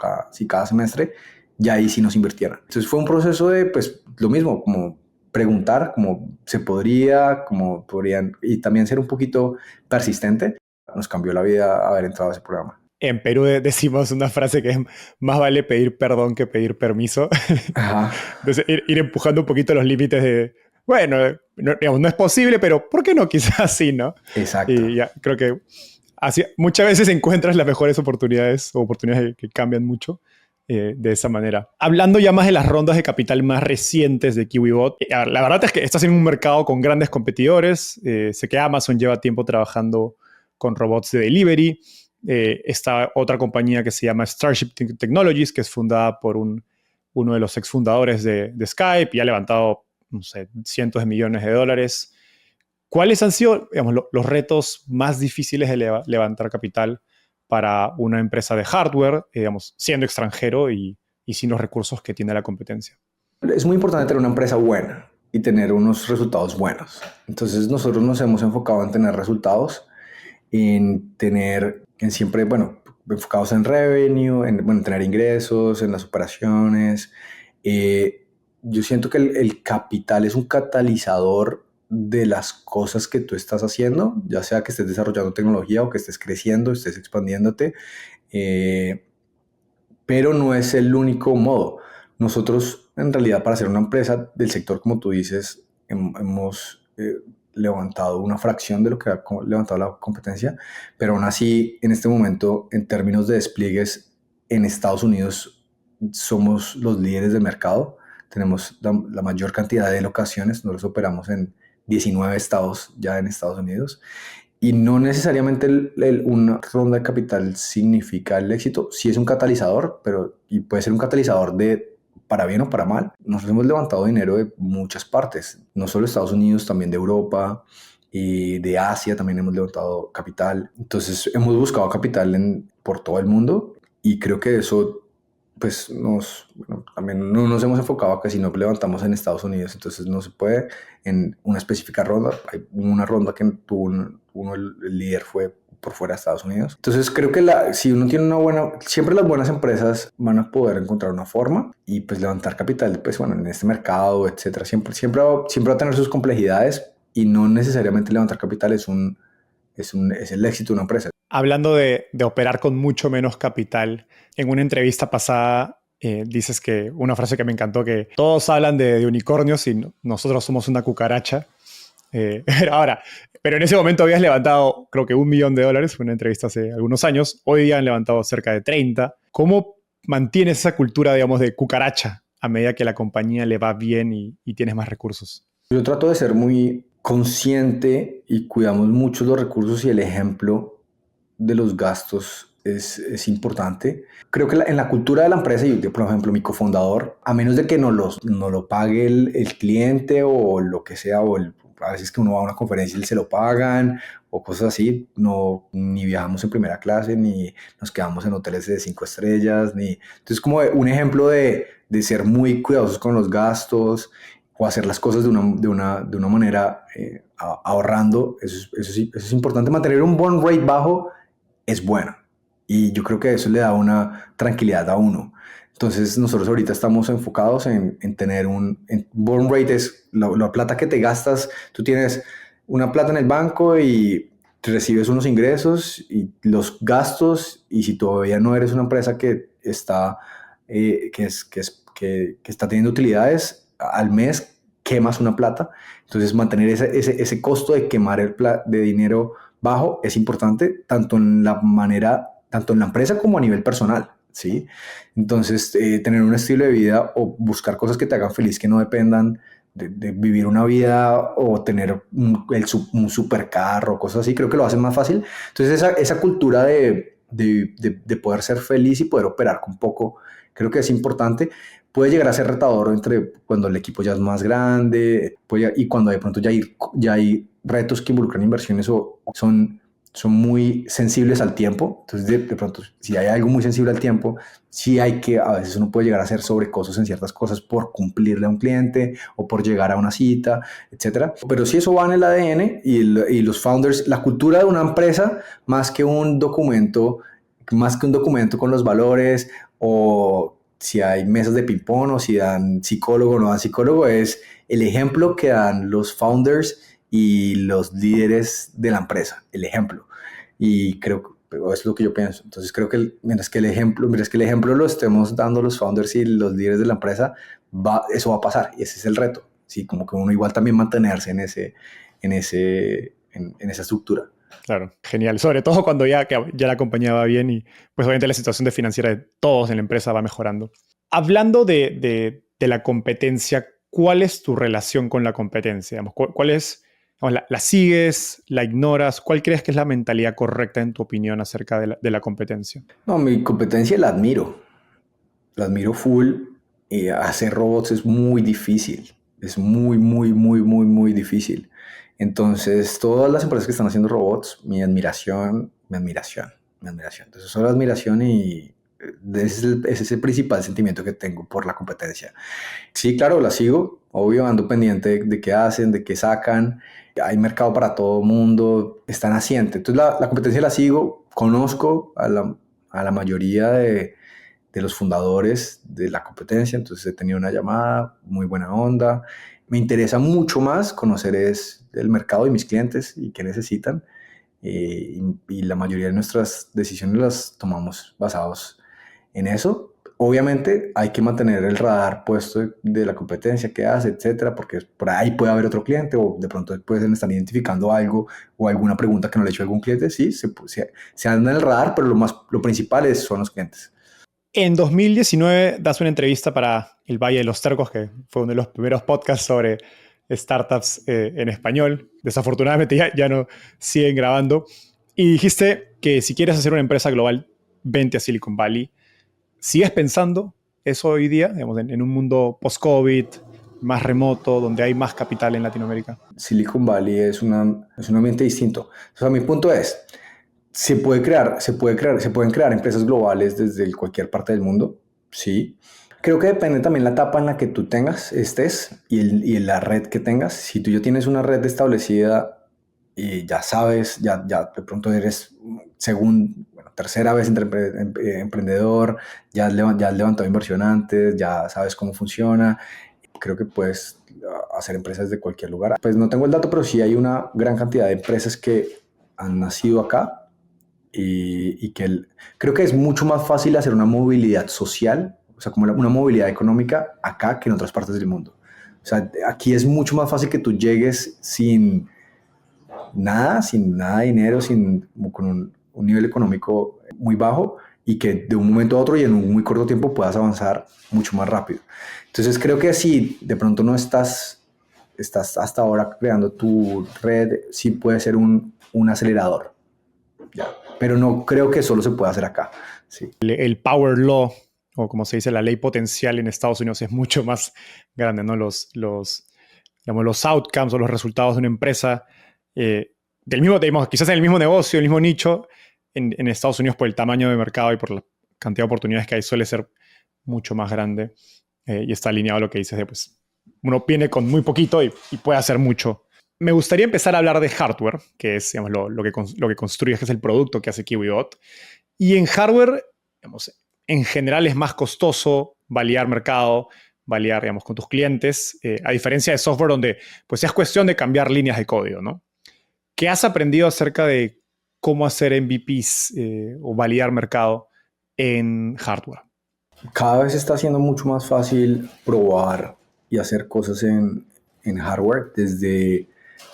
Speaker 3: ya ahí sí nos invirtieron. Entonces fue un proceso de, pues, lo mismo, como preguntar cómo se podría, cómo podrían, y también ser un poquito persistente. Nos cambió la vida haber entrado a ese programa.
Speaker 2: En Perú decimos una frase que es más vale pedir perdón que pedir permiso.
Speaker 3: Ajá.
Speaker 2: Entonces ir empujando un poquito los límites de, bueno, no, digamos, no es posible, pero ¿por qué no? Quizás sí, ¿no?
Speaker 3: Exacto.
Speaker 2: Y ya, creo que así, muchas veces encuentras las mejores oportunidades o oportunidades que cambian mucho de esa manera. Hablando ya más de las rondas de capital más recientes de KiwiBot, la verdad es que estás en un mercado con grandes competidores. Sé que Amazon lleva tiempo trabajando con robots de delivery. Está otra compañía que se llama Starship Technologies, que es fundada por uno de los exfundadores de Skype y ha levantado, no sé, cientos de millones de dólares. ¿Cuáles han sido, digamos, los retos más difíciles de levantar capital para una empresa de hardware, digamos, siendo extranjero y sin los recursos que tiene la competencia?
Speaker 3: Es muy importante tener una empresa buena y tener unos resultados buenos. Entonces nosotros nos hemos enfocado en tener resultados, siempre, bueno, enfocados en revenue, en tener ingresos, en las operaciones. Yo siento que el capital es un catalizador de las cosas que tú estás haciendo, ya sea que estés desarrollando tecnología o que estés creciendo, estés expandiéndote, pero no es el único modo. Nosotros, en realidad, para ser una empresa del sector, como tú dices, hemos levantado una fracción de lo que ha levantado la competencia, pero aún así, en este momento, en términos de despliegues en Estados Unidos, somos los líderes del mercado. Tenemos la mayor cantidad de locaciones. Nosotros operamos en 19 estados ya en Estados Unidos. Y no necesariamente una ronda de capital significa el éxito. Sí es un catalizador, y puede ser un catalizador para bien o para mal. Nosotros hemos levantado dinero de muchas partes, no solo de Estados Unidos, también de Europa y de Asia también hemos levantado capital. Entonces hemos buscado capital por todo el mundo y creo que eso pues también no nos hemos enfocado a que si no levantamos en Estados Unidos, entonces no se puede en una específica ronda. Hay una ronda que tuvo el líder fue por fuera de Estados Unidos. Entonces creo que si uno tiene siempre las buenas empresas van a poder encontrar una forma y pues levantar capital, pues bueno, en este mercado, etcétera, siempre va a tener sus complejidades y no necesariamente levantar capital es el éxito de una empresa.
Speaker 2: Hablando de operar con mucho menos capital, en una entrevista pasada dices que una frase que me encantó, que todos hablan de unicornios y nosotros somos una cucaracha. Pero en ese momento habías levantado creo que $1 millón, fue una entrevista hace algunos años, hoy día han levantado cerca de 30. ¿Cómo mantienes esa cultura, digamos, de cucaracha a medida que la compañía le va bien y tienes más recursos?
Speaker 3: Yo trato de ser muy consciente y cuidamos mucho los recursos y el ejemplo de los gastos es importante. Creo que en la cultura de la empresa, yo, por ejemplo, mi cofundador, a menos de que no lo pague el cliente o lo que sea, a veces que uno va a una conferencia y se lo pagan o cosas así, ni viajamos en primera clase, ni nos quedamos en hoteles de 5 estrellas, entonces como un ejemplo de ser muy cuidadosos con los gastos o hacer las cosas de una manera ahorrando. Eso es importante. Mantener un burn rate bajo es bueno y yo creo que eso le da una tranquilidad a uno. Entonces nosotros ahorita estamos enfocados en tener burn rate es la plata que te gastas. Tú tienes una plata en el banco y recibes unos ingresos y los gastos, y si todavía no eres una empresa que está teniendo utilidades, al mes quemas una plata. Entonces mantener ese costo de quemar de dinero bajo es importante tanto en la empresa como a nivel personal. ¿sí? Entonces, tener un estilo de vida o buscar cosas que te hagan feliz, que no dependan de vivir una vida o tener un supercarro, cosas así, creo que lo hace más fácil. Entonces, esa cultura de poder ser feliz y poder operar con poco, creo que es importante. Puede llegar a ser retador entre cuando el equipo ya es más grande y cuando de pronto ya hay retos que involucran inversiones o son muy sensibles al tiempo. Entonces, de pronto, si hay algo muy sensible al tiempo, sí a veces uno puede llegar a hacer sobrecostos en ciertas cosas por cumplirle a un cliente o por llegar a una cita, etcétera. Pero sí, eso va en el ADN y los founders, la cultura de una empresa, más que un documento con los valores o si hay mesas de ping-pong o si dan psicólogo o no dan psicólogo, es el ejemplo que dan los founders y los líderes de la empresa, el ejemplo. Y creo que eso es lo que yo pienso. Entonces creo que mientras que el ejemplo lo estemos dando los founders y los líderes de la empresa, eso va a pasar y ese es el reto. Sí, como que uno igual también mantenerse en esa estructura.
Speaker 2: Claro, genial. Sobre todo cuando ya la compañía va bien y pues obviamente la situación financiera de todos en la empresa va mejorando. Hablando de la competencia, ¿cuál es tu relación con la competencia? Digamos, ¿cuál es, digamos, la sigues, la ignoras? ¿Cuál crees que es la mentalidad correcta en tu opinión acerca de la competencia?
Speaker 3: No, mi competencia la admiro. La admiro full. Y hacer robots es muy difícil. Es muy, muy, muy, muy, muy difícil. Entonces, todas las empresas que están haciendo robots, mi admiración. Entonces, solo admiración y ese es el principal sentimiento que tengo por la competencia. Sí, claro, la sigo. Obvio, ando pendiente de qué hacen, de qué sacan. Hay mercado para todo mundo. Está naciente. Entonces, la competencia la sigo. Conozco a la mayoría de los fundadores de la competencia, entonces he tenido una llamada, muy buena onda. Me interesa mucho más conocer el mercado y mis clientes y qué necesitan, y la mayoría de nuestras decisiones las tomamos basados en eso. Obviamente hay que mantener el radar puesto de la competencia, qué hace, etcétera, porque por ahí puede haber otro cliente o de pronto pueden estar identificando algo o alguna pregunta que no le ha hecho algún cliente. Sí, se anda en el radar, pero lo principal son los clientes.
Speaker 2: En 2019 das una entrevista para El Valle de los Tercos, que fue uno de los primeros podcasts sobre startups en español. Desafortunadamente ya no siguen grabando. Y dijiste que si quieres hacer una empresa global, vente a Silicon Valley. ¿Sigues pensando eso hoy día, digamos, en un mundo post-COVID, más remoto, donde hay más capital en Latinoamérica?
Speaker 3: Silicon Valley es un ambiente distinto. O sea, mi punto es, se pueden crear empresas globales desde cualquier parte del mundo, sí. Creo que depende también la etapa en la que tú estés y la red que tengas. Si tú ya tienes una red establecida y ya sabes, ya de pronto eres tercera vez emprendedor, ya has levantado inversión antes, ya sabes cómo funciona, creo que puedes hacer empresas de cualquier lugar. Pues no tengo el dato, pero sí hay una gran cantidad de empresas que han nacido acá y creo que es mucho más fácil hacer una movilidad social, o sea, como una movilidad económica acá que en otras partes del mundo. O sea, aquí es mucho más fácil que tú llegues sin nada de dinero, con un nivel económico muy bajo y que de un momento a otro y en un muy corto tiempo puedas avanzar mucho más rápido. Entonces creo que si de pronto no estás hasta ahora creando tu red, sí puede ser un acelerador. Ya. Pero no creo que solo se pueda hacer acá. Sí.
Speaker 2: El power law, o como se dice, la ley potencial en Estados Unidos es mucho más grande, ¿no? Los outcomes o los resultados de una empresa quizás en el mismo negocio, el mismo nicho, en Estados Unidos por el tamaño de mercado y por la cantidad de oportunidades que hay suele ser mucho más grande, y está alineado a lo que dices de pues uno viene con muy poquito y puede hacer mucho. Me gustaría empezar a hablar de hardware, que es, digamos, lo que construyes, que es el producto que hace KiwiBot. Y en hardware, digamos, en general es más costoso validar mercado, validar, digamos, con tus clientes, a diferencia de software donde pues es cuestión de cambiar líneas de código, ¿no? ¿Qué has aprendido acerca de cómo hacer MVPs o validar mercado en hardware?
Speaker 3: Cada vez está siendo mucho más fácil probar y hacer cosas en hardware, desde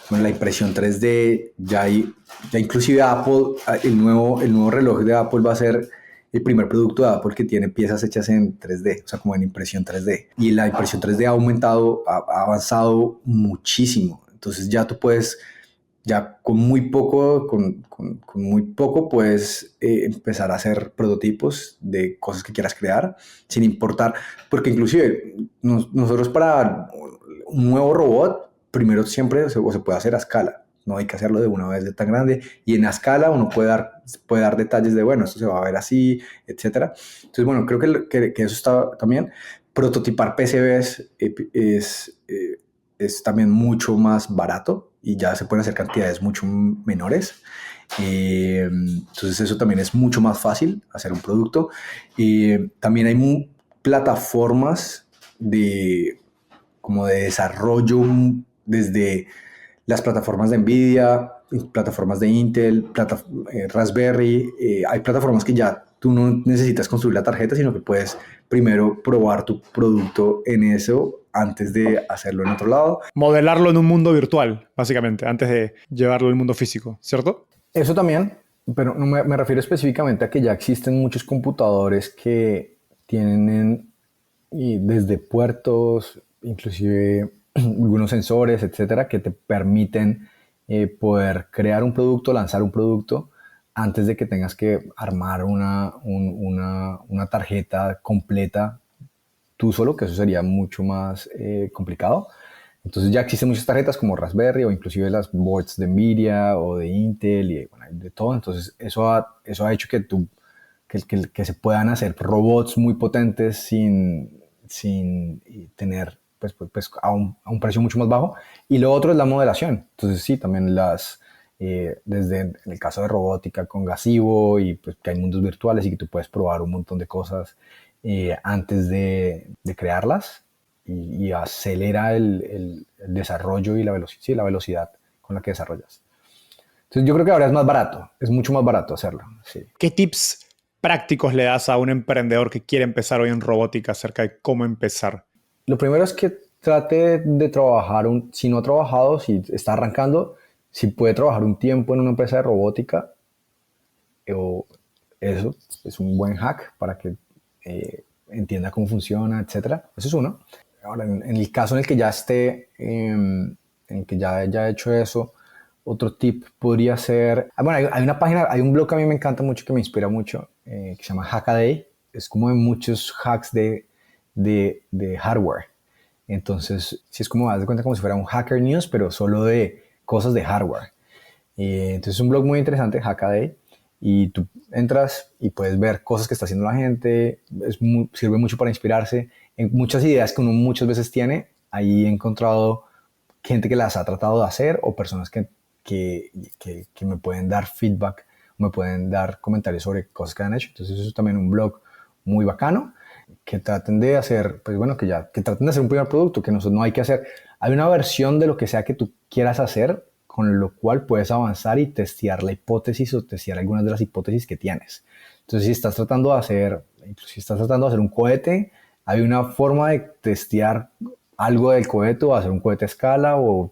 Speaker 3: la impresión 3D, ya inclusive Apple, el nuevo reloj de Apple va a ser el primer producto de Apple que tiene piezas hechas en 3D, o sea, como en impresión 3D. Y la impresión 3D ha aumentado, ha avanzado muchísimo. Entonces ya tú puedes, ya con muy poco, con muy poco puedes empezar a hacer prototipos de cosas que quieras crear, sin importar, porque inclusive nosotros para un nuevo robot, primero siempre se puede hacer a escala. No hay que hacerlo de una vez de tan grande. Y en la escala uno puede dar detalles de, bueno, esto se va a ver así, etcétera. Entonces, bueno, creo que eso está también. Prototipar PCBs es también mucho más barato y ya se pueden hacer cantidades mucho menores. Entonces eso también es mucho más fácil hacer un producto. También hay plataformas como de desarrollo desde las plataformas de Nvidia, plataformas de Intel, Raspberry. Hay plataformas que ya tú no necesitas construir la tarjeta, sino que puedes primero probar tu producto en eso antes de hacerlo en otro lado.
Speaker 2: Modelarlo en un mundo virtual, básicamente, antes de llevarlo al mundo físico, ¿cierto?
Speaker 1: Eso también, pero no me refiero específicamente a que ya existen muchos computadores que tienen y desde puertos, inclusive algunos sensores, etcétera, que te permiten poder crear un producto, lanzar un producto antes de que tengas que armar una tarjeta completa tú solo, que eso sería mucho más complicado. Entonces ya existen muchas tarjetas como Raspberry o inclusive las boards de Nvidia o de Intel y bueno, de todo. Entonces eso ha hecho que se puedan hacer robots muy potentes sin tener pues a un precio mucho más bajo. Y lo otro es la modelación. Entonces sí, también desde en el caso de robótica con Gazebo y pues que hay mundos virtuales y que tú puedes probar un montón de cosas antes de crearlas y acelera el desarrollo y la velocidad con la que desarrollas. Entonces yo creo que ahora es más barato, es mucho más barato hacerlo. Sí.
Speaker 2: ¿Qué tips prácticos le das a un emprendedor que quiere empezar hoy en robótica acerca de cómo empezar?
Speaker 1: Lo primero es que trate de trabajar, si no ha trabajado, si está arrancando, si puede trabajar un tiempo en una empresa de robótica, o eso es un buen hack para que entienda cómo funciona, etcétera. Eso es uno. Ahora, en el caso en el que ya esté, en el que ya haya hecho eso, otro tip podría ser, bueno, hay una página, hay un blog que a mí me encanta mucho, que me inspira mucho, que se llama Hackaday. Es como de muchos hacks de hardware. Entonces, sí es como, haz de cuenta como si fuera un Hacker News, pero solo de cosas de hardware. Entonces es un blog muy interesante, Hackaday, y tú entras y puedes ver cosas que está haciendo la gente, sirve mucho para inspirarse en muchas ideas que uno muchas veces tiene. Ahí he encontrado gente que las ha tratado de hacer o personas que me pueden dar feedback, me pueden dar comentarios sobre cosas que han hecho. Entonces eso es también un blog muy bacano, que traten de hacer, pues bueno, que traten de hacer un primer producto, que no hay que hacer. Hay una versión de lo que sea que tú quieras hacer, con lo cual puedes avanzar y testear la hipótesis o testear algunas de las hipótesis que tienes. Entonces, si estás tratando de hacer un cohete, hay una forma de testear algo del cohete o hacer un cohete a escala, o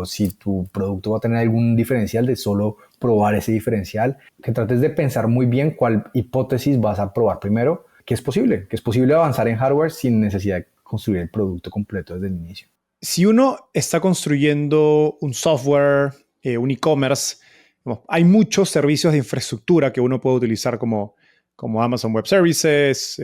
Speaker 1: si tu producto va a tener algún diferencial, de solo probar ese diferencial. Que trates de pensar muy bien cuál hipótesis vas a probar primero, que es posible avanzar en hardware sin necesidad de construir el producto completo desde el inicio.
Speaker 2: Si uno está construyendo un software, un e-commerce, hay muchos servicios de infraestructura que uno puede utilizar como Amazon Web Services,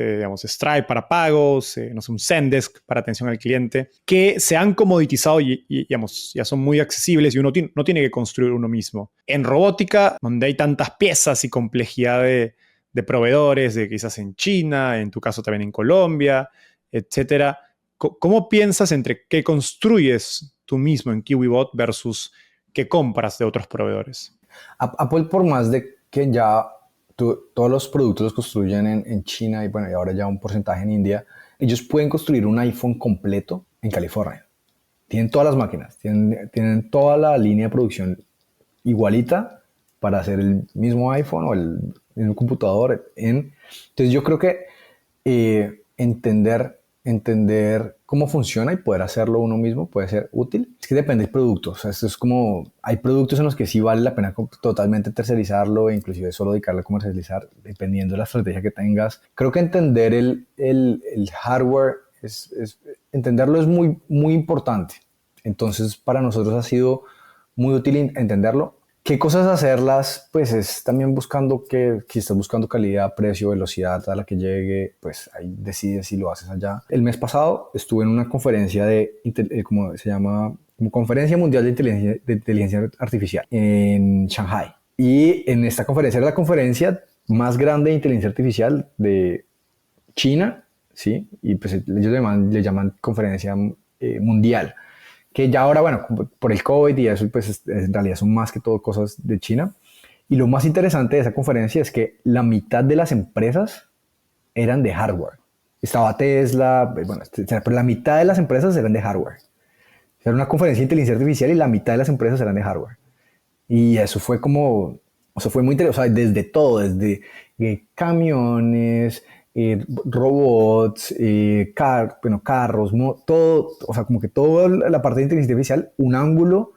Speaker 2: Stripe para pagos, no sé, un Zendesk para atención al cliente, que se han comoditizado y ya son muy accesibles y uno no tiene que construir uno mismo. En robótica, donde hay tantas piezas y complejidad de proveedores, de quizás en China, en tu caso también en Colombia, etcétera, ¿cómo piensas entre qué construyes tú mismo en KiwiBot versus qué compras de otros proveedores?
Speaker 1: Apple, por más de que ya todos los productos los construyen en China y bueno, y ahora ya un porcentaje en India, ellos pueden construir un iPhone completo en California. Tienen todas las máquinas, tienen toda la línea de producción igualita para hacer el mismo iPhone o el mismo computador. Entonces yo creo que entender entender cómo funciona y poder hacerlo uno mismo puede ser útil. Es que depende del producto. O sea, esto es como, hay productos en los que sí vale la pena totalmente tercerizarlo e inclusive solo dedicarle a comercializar, dependiendo de la estrategia que tengas. Creo que entender el hardware, entenderlo es muy, muy importante. Entonces, para nosotros ha sido muy útil entenderlo. ¿Qué cosas hacerlas? Pues es también buscando que si estás buscando calidad, precio, velocidad a la que llegue, pues ahí decides si lo haces allá. El mes pasado estuve en una conferencia como se llama, como Conferencia Mundial de Inteligencia Artificial en Shanghai. Y en esta conferencia era la conferencia más grande de inteligencia artificial de China, ¿sí? Y pues ellos le llaman conferencia mundial, que ya ahora, bueno, por el COVID y eso, pues en realidad son más que todo cosas de China. Y lo más interesante de esa conferencia es que la mitad de las empresas eran de hardware. Estaba Tesla, bueno, pero la mitad de las empresas eran de hardware. Era una conferencia de inteligencia artificial y la mitad de las empresas eran de hardware. Y eso fue como, o sea, fue muy interesante, o sea, desde todo, desde camiones, robots, carros, todo, o sea, como que toda la parte de inteligencia artificial, un ángulo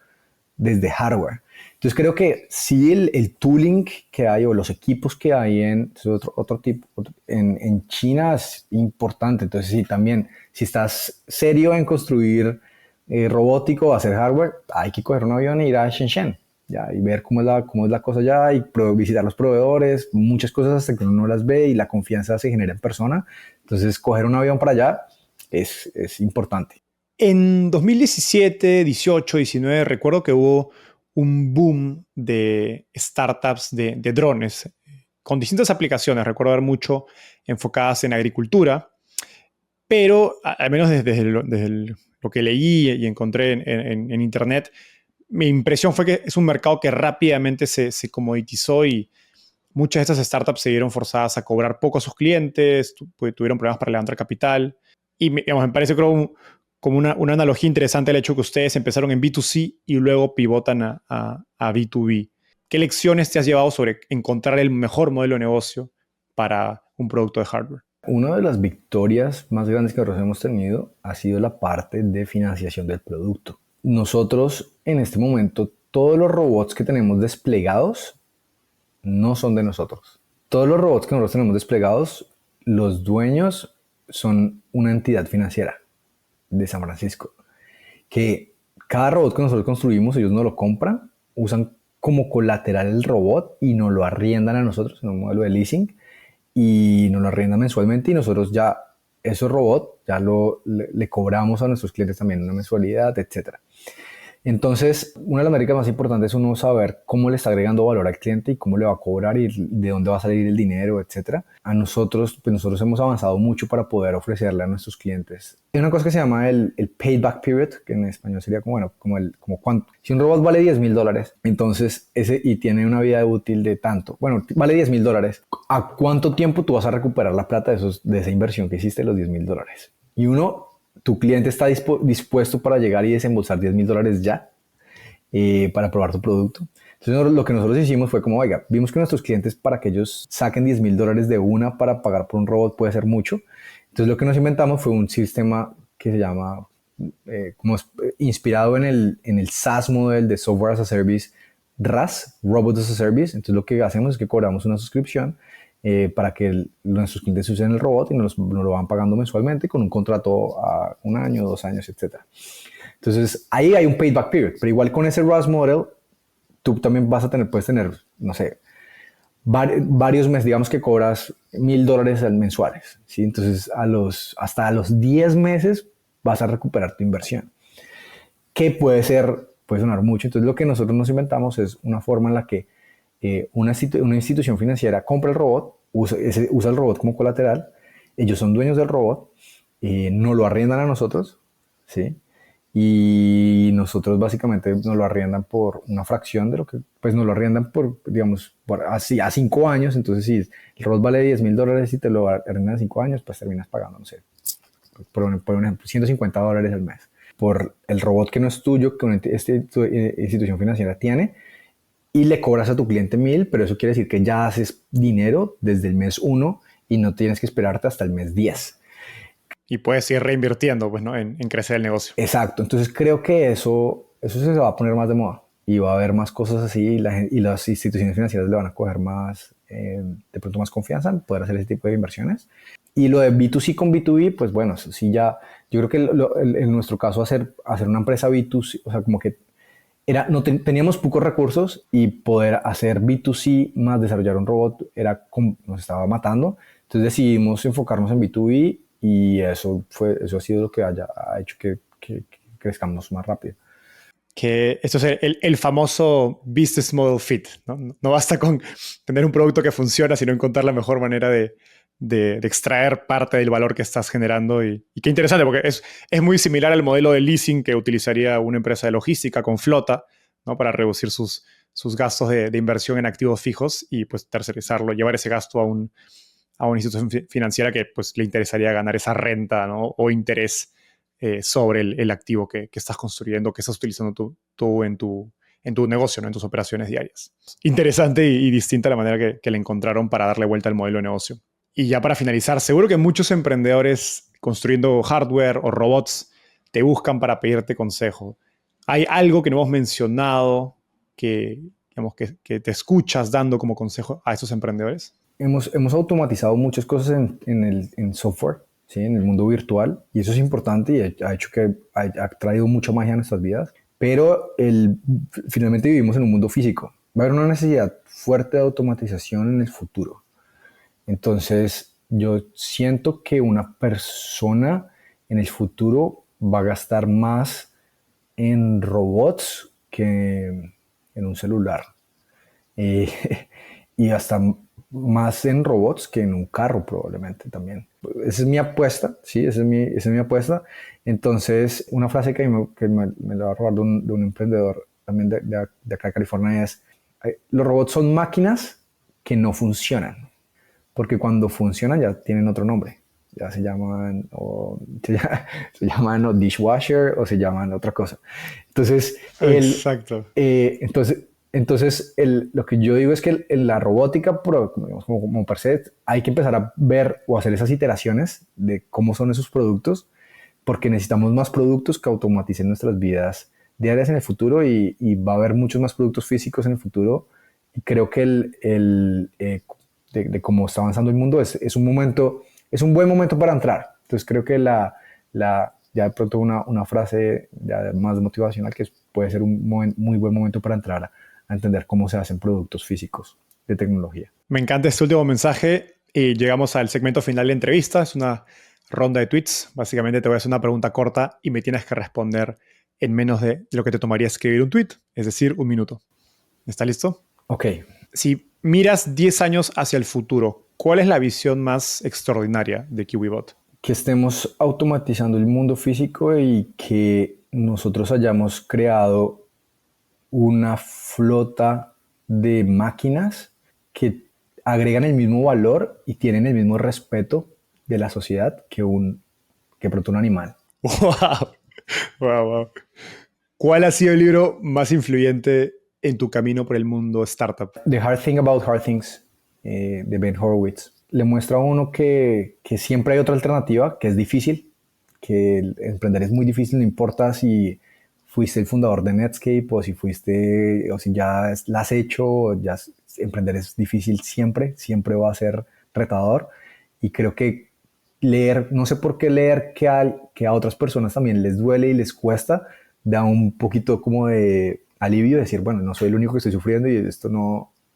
Speaker 1: desde hardware. Entonces creo que sí el tooling que hay o los equipos que hay otro tipo, en China es importante. Entonces sí, también, si estás serio en construir robótico o hacer hardware, hay que coger un avión e ir a Shenzhen. Ya, y ver cómo es la cosa allá y visitar los proveedores, muchas cosas hasta que uno no las ve y la confianza se genera en persona. Entonces, coger un avión para allá es importante.
Speaker 2: En 2017, 18, 19, recuerdo que hubo un boom de startups de drones con distintas aplicaciones. Recuerdo ver mucho enfocadas en agricultura, pero al menos desde lo que leí y encontré en internet, mi impresión fue que es un mercado que rápidamente se comoditizó y muchas de estas startups se vieron forzadas a cobrar poco a sus clientes, tuvieron problemas para levantar capital. Y digamos, me parece creo como una analogía interesante el hecho que ustedes empezaron en B2C y luego pivotan a B2B. ¿Qué lecciones te has llevado sobre encontrar el mejor modelo de negocio para un producto de hardware?
Speaker 1: Una de las victorias más grandes que nosotros hemos tenido ha sido la parte de financiación del producto. Nosotros en este momento, todos los robots que tenemos desplegados no son de nosotros. Todos los robots que nosotros tenemos desplegados, los dueños son una entidad financiera de San Francisco, que cada robot que nosotros construimos, ellos nos lo compran, usan como colateral el robot y nos lo arriendan a nosotros en un modelo de leasing y nos lo arriendan mensualmente y nosotros ya esos robots ya le cobramos a nuestros clientes también una mensualidad, etcétera. Entonces, una de las métricas más importantes es uno saber cómo le está agregando valor al cliente y cómo le va a cobrar y de dónde va a salir el dinero, etcétera. A nosotros, pues nosotros hemos avanzado mucho para poder ofrecerle a nuestros clientes. Hay una cosa que se llama el payback period, que en español sería como, bueno, como cuánto. Si un robot vale $10,000, entonces y tiene una vida útil de tanto, bueno, vale $10,000, ¿a cuánto tiempo tú vas a recuperar la plata de esa inversión que hiciste, los $10,000? Y tu cliente está dispuesto para llegar y desembolsar $10,000 ya para probar tu producto. Entonces lo que nosotros hicimos fue como, oiga, vimos que nuestros clientes para que ellos saquen $10,000 de una para pagar por un robot puede ser mucho. Entonces lo que nos inventamos fue un sistema que se llama, inspirado en el SaaS model de Software as a Service, RAS, Robot as a Service. Entonces lo que hacemos es que cobramos una suscripción para que nuestros clientes usen el robot y nos lo van pagando mensualmente con un contrato a 1 año, 2 años, etc. Entonces, ahí hay un payback period, pero igual con ese RAS model, tú también puedes tener, no sé, varios meses, digamos que cobras $1,000 mensuales, ¿sí? Entonces, hasta a los 10 meses vas a recuperar tu inversión, que puede sonar mucho. Entonces, lo que nosotros nos inventamos es una forma en la que una institución financiera compra el robot, usa el robot como colateral, ellos son dueños del robot, nos lo arriendan a nosotros, ¿sí? Y nosotros básicamente nos lo arriendan por una fracción de lo que, pues nos lo arriendan por, digamos, así a 5 años. Entonces, si el robot vale $10,000 y te lo arriendan a 5 años, pues terminas pagando, no sé, por un ejemplo, $150 al mes por el robot que no es tuyo, que esta institución financiera tiene, y le cobras a tu cliente 1,000, pero eso quiere decir que ya haces dinero desde el mes 1 y no tienes que esperarte hasta el mes 10.
Speaker 2: y puedes ir reinvirtiendo pues, ¿no? en crecer el negocio.
Speaker 1: Exacto, entonces creo que eso se va a poner más de moda y va a haber más cosas así y las instituciones financieras le van a coger más, de pronto más confianza en poder hacer ese tipo de inversiones. Y lo de B2C con B2B, pues bueno, eso sí ya, yo creo que en nuestro caso hacer una empresa B2C, o sea, como que teníamos pocos recursos y poder hacer B2C más desarrollar un robot nos estaba matando. Entonces decidimos enfocarnos en B2B y eso ha sido lo que ha hecho que crezcamos más rápido.
Speaker 2: Que esto es el famoso business model fit, ¿no? No basta con tener un producto que funciona, sino encontrar la mejor manera de extraer parte del valor que estás generando. Y qué interesante, porque es muy similar al modelo de leasing que utilizaría una empresa de logística con flota, ¿no? Para reducir sus gastos de inversión en activos fijos y pues tercerizarlo, llevar ese gasto a una institución financiera que pues le interesaría ganar esa renta, ¿no? O interés sobre el activo que estás construyendo, que estás utilizando tú en tu negocio, ¿no? En tus operaciones diarias. Interesante y distinta la manera que le encontraron para darle vuelta al modelo de negocio. Y ya para finalizar, seguro que muchos emprendedores construyendo hardware o robots te buscan para pedirte consejo. ¿Hay algo que no hemos mencionado que, digamos, que te escuchas dando como consejo a esos emprendedores?
Speaker 1: Hemos automatizado muchas cosas en software, ¿sí? En el mundo virtual, y eso es importante y ha hecho que ha traído mucha magia a nuestras vidas, pero finalmente vivimos en un mundo físico. Va a haber una necesidad fuerte de automatización en el futuro. Entonces, yo siento que una persona en el futuro va a gastar más en robots que en un celular. Y hasta más en robots que en un carro probablemente también. Esa es mi apuesta, sí, esa es mi apuesta. Entonces, una frase que me la va a robar de un emprendedor también de acá de California es, los robots son máquinas que no funcionan, porque cuando funcionan ya tienen otro nombre. Ya se llaman o dishwasher o se llaman otra cosa. Entonces,
Speaker 2: Exacto.
Speaker 1: lo que yo digo es que la robótica, como per se, hay que empezar a ver o hacer esas iteraciones de cómo son esos productos, porque necesitamos más productos que automaticen nuestras vidas diarias en el futuro y va a haber muchos más productos físicos en el futuro. Y creo que de cómo está avanzando el mundo es un buen momento para entrar. Entonces creo que ya de pronto una frase ya más motivacional que puede ser un muy buen momento para entrar a entender cómo se hacen productos físicos de tecnología.
Speaker 2: Me encanta este último mensaje y llegamos al segmento final de entrevista. Es una ronda de tweets. Básicamente te voy a hacer una pregunta corta y me tienes que responder en menos de lo que te tomaría escribir un tweet, es decir, 1 minuto. ¿Está listo?
Speaker 1: Ok.
Speaker 2: Si miras 10 años hacia el futuro, ¿cuál es la visión más extraordinaria de KiwiBot?
Speaker 1: Que estemos automatizando el mundo físico y que nosotros hayamos creado una flota de máquinas que agregan el mismo valor y tienen el mismo respeto de la sociedad que pronto un animal.
Speaker 2: ¡Wow! ¡Wow, wow! ¿Cuál ha sido el libro más influyente en tu camino por el mundo startup?
Speaker 1: The Hard Thing About Hard Things, de Ben Horowitz. Le muestra a uno que siempre hay otra alternativa, que es difícil, que el emprender es muy difícil, no importa si fuiste el fundador de Netscape o si ya la has hecho, emprender es difícil siempre va a ser retador. Y creo que leer, no sé por qué leer que a otras personas también les duele y les cuesta, da un poquito como de alivio, decir, bueno, no soy el único que estoy sufriendo y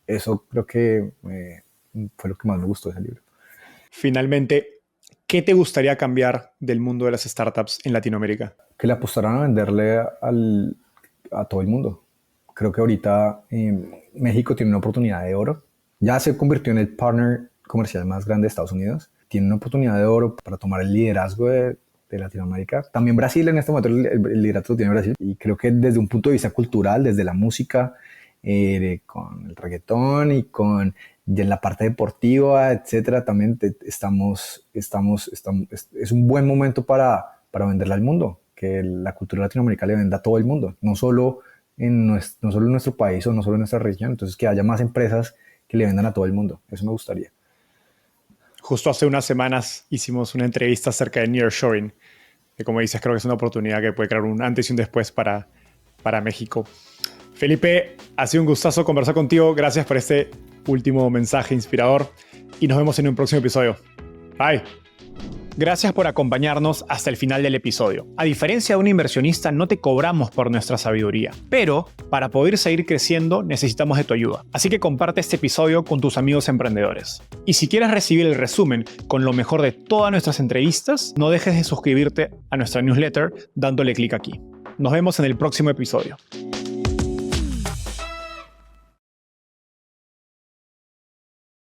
Speaker 1: eso creo que fue lo que más me gustó de ese libro.
Speaker 2: Finalmente, ¿qué te gustaría cambiar del mundo de las startups en Latinoamérica?
Speaker 1: Que le apostaran a venderle a todo el mundo. Creo que ahorita México tiene una oportunidad de oro. Ya se convirtió en el partner comercial más grande de Estados Unidos. Tiene una oportunidad de oro para tomar el liderazgo de Latinoamérica. También Brasil en este momento el liderazgo lo tiene Brasil. Y creo que desde un punto de vista cultural, desde la música, con el reggaetón y en la parte deportiva, etcétera, también es un buen momento para venderle al mundo, que la cultura latinoamericana le venda a todo el mundo, no solo en nuestro país o no solo en nuestra región. Entonces que haya más empresas que le vendan a todo el mundo, eso me gustaría.
Speaker 2: Justo hace unas semanas hicimos una entrevista acerca de nearshoring, que como dices, creo que es una oportunidad que puede crear un antes y un después para México. Felipe, ha sido un gustazo conversar contigo. Gracias por este último mensaje inspirador y nos vemos en un próximo episodio. Bye. Gracias por acompañarnos hasta el final del episodio. A diferencia de un inversionista, no te cobramos por nuestra sabiduría, pero para poder seguir creciendo necesitamos de tu ayuda. Así que comparte este episodio con tus amigos emprendedores. Y si quieres recibir el resumen con lo mejor de todas nuestras entrevistas, no dejes de suscribirte a nuestra newsletter dándole clic aquí. Nos vemos en el próximo episodio.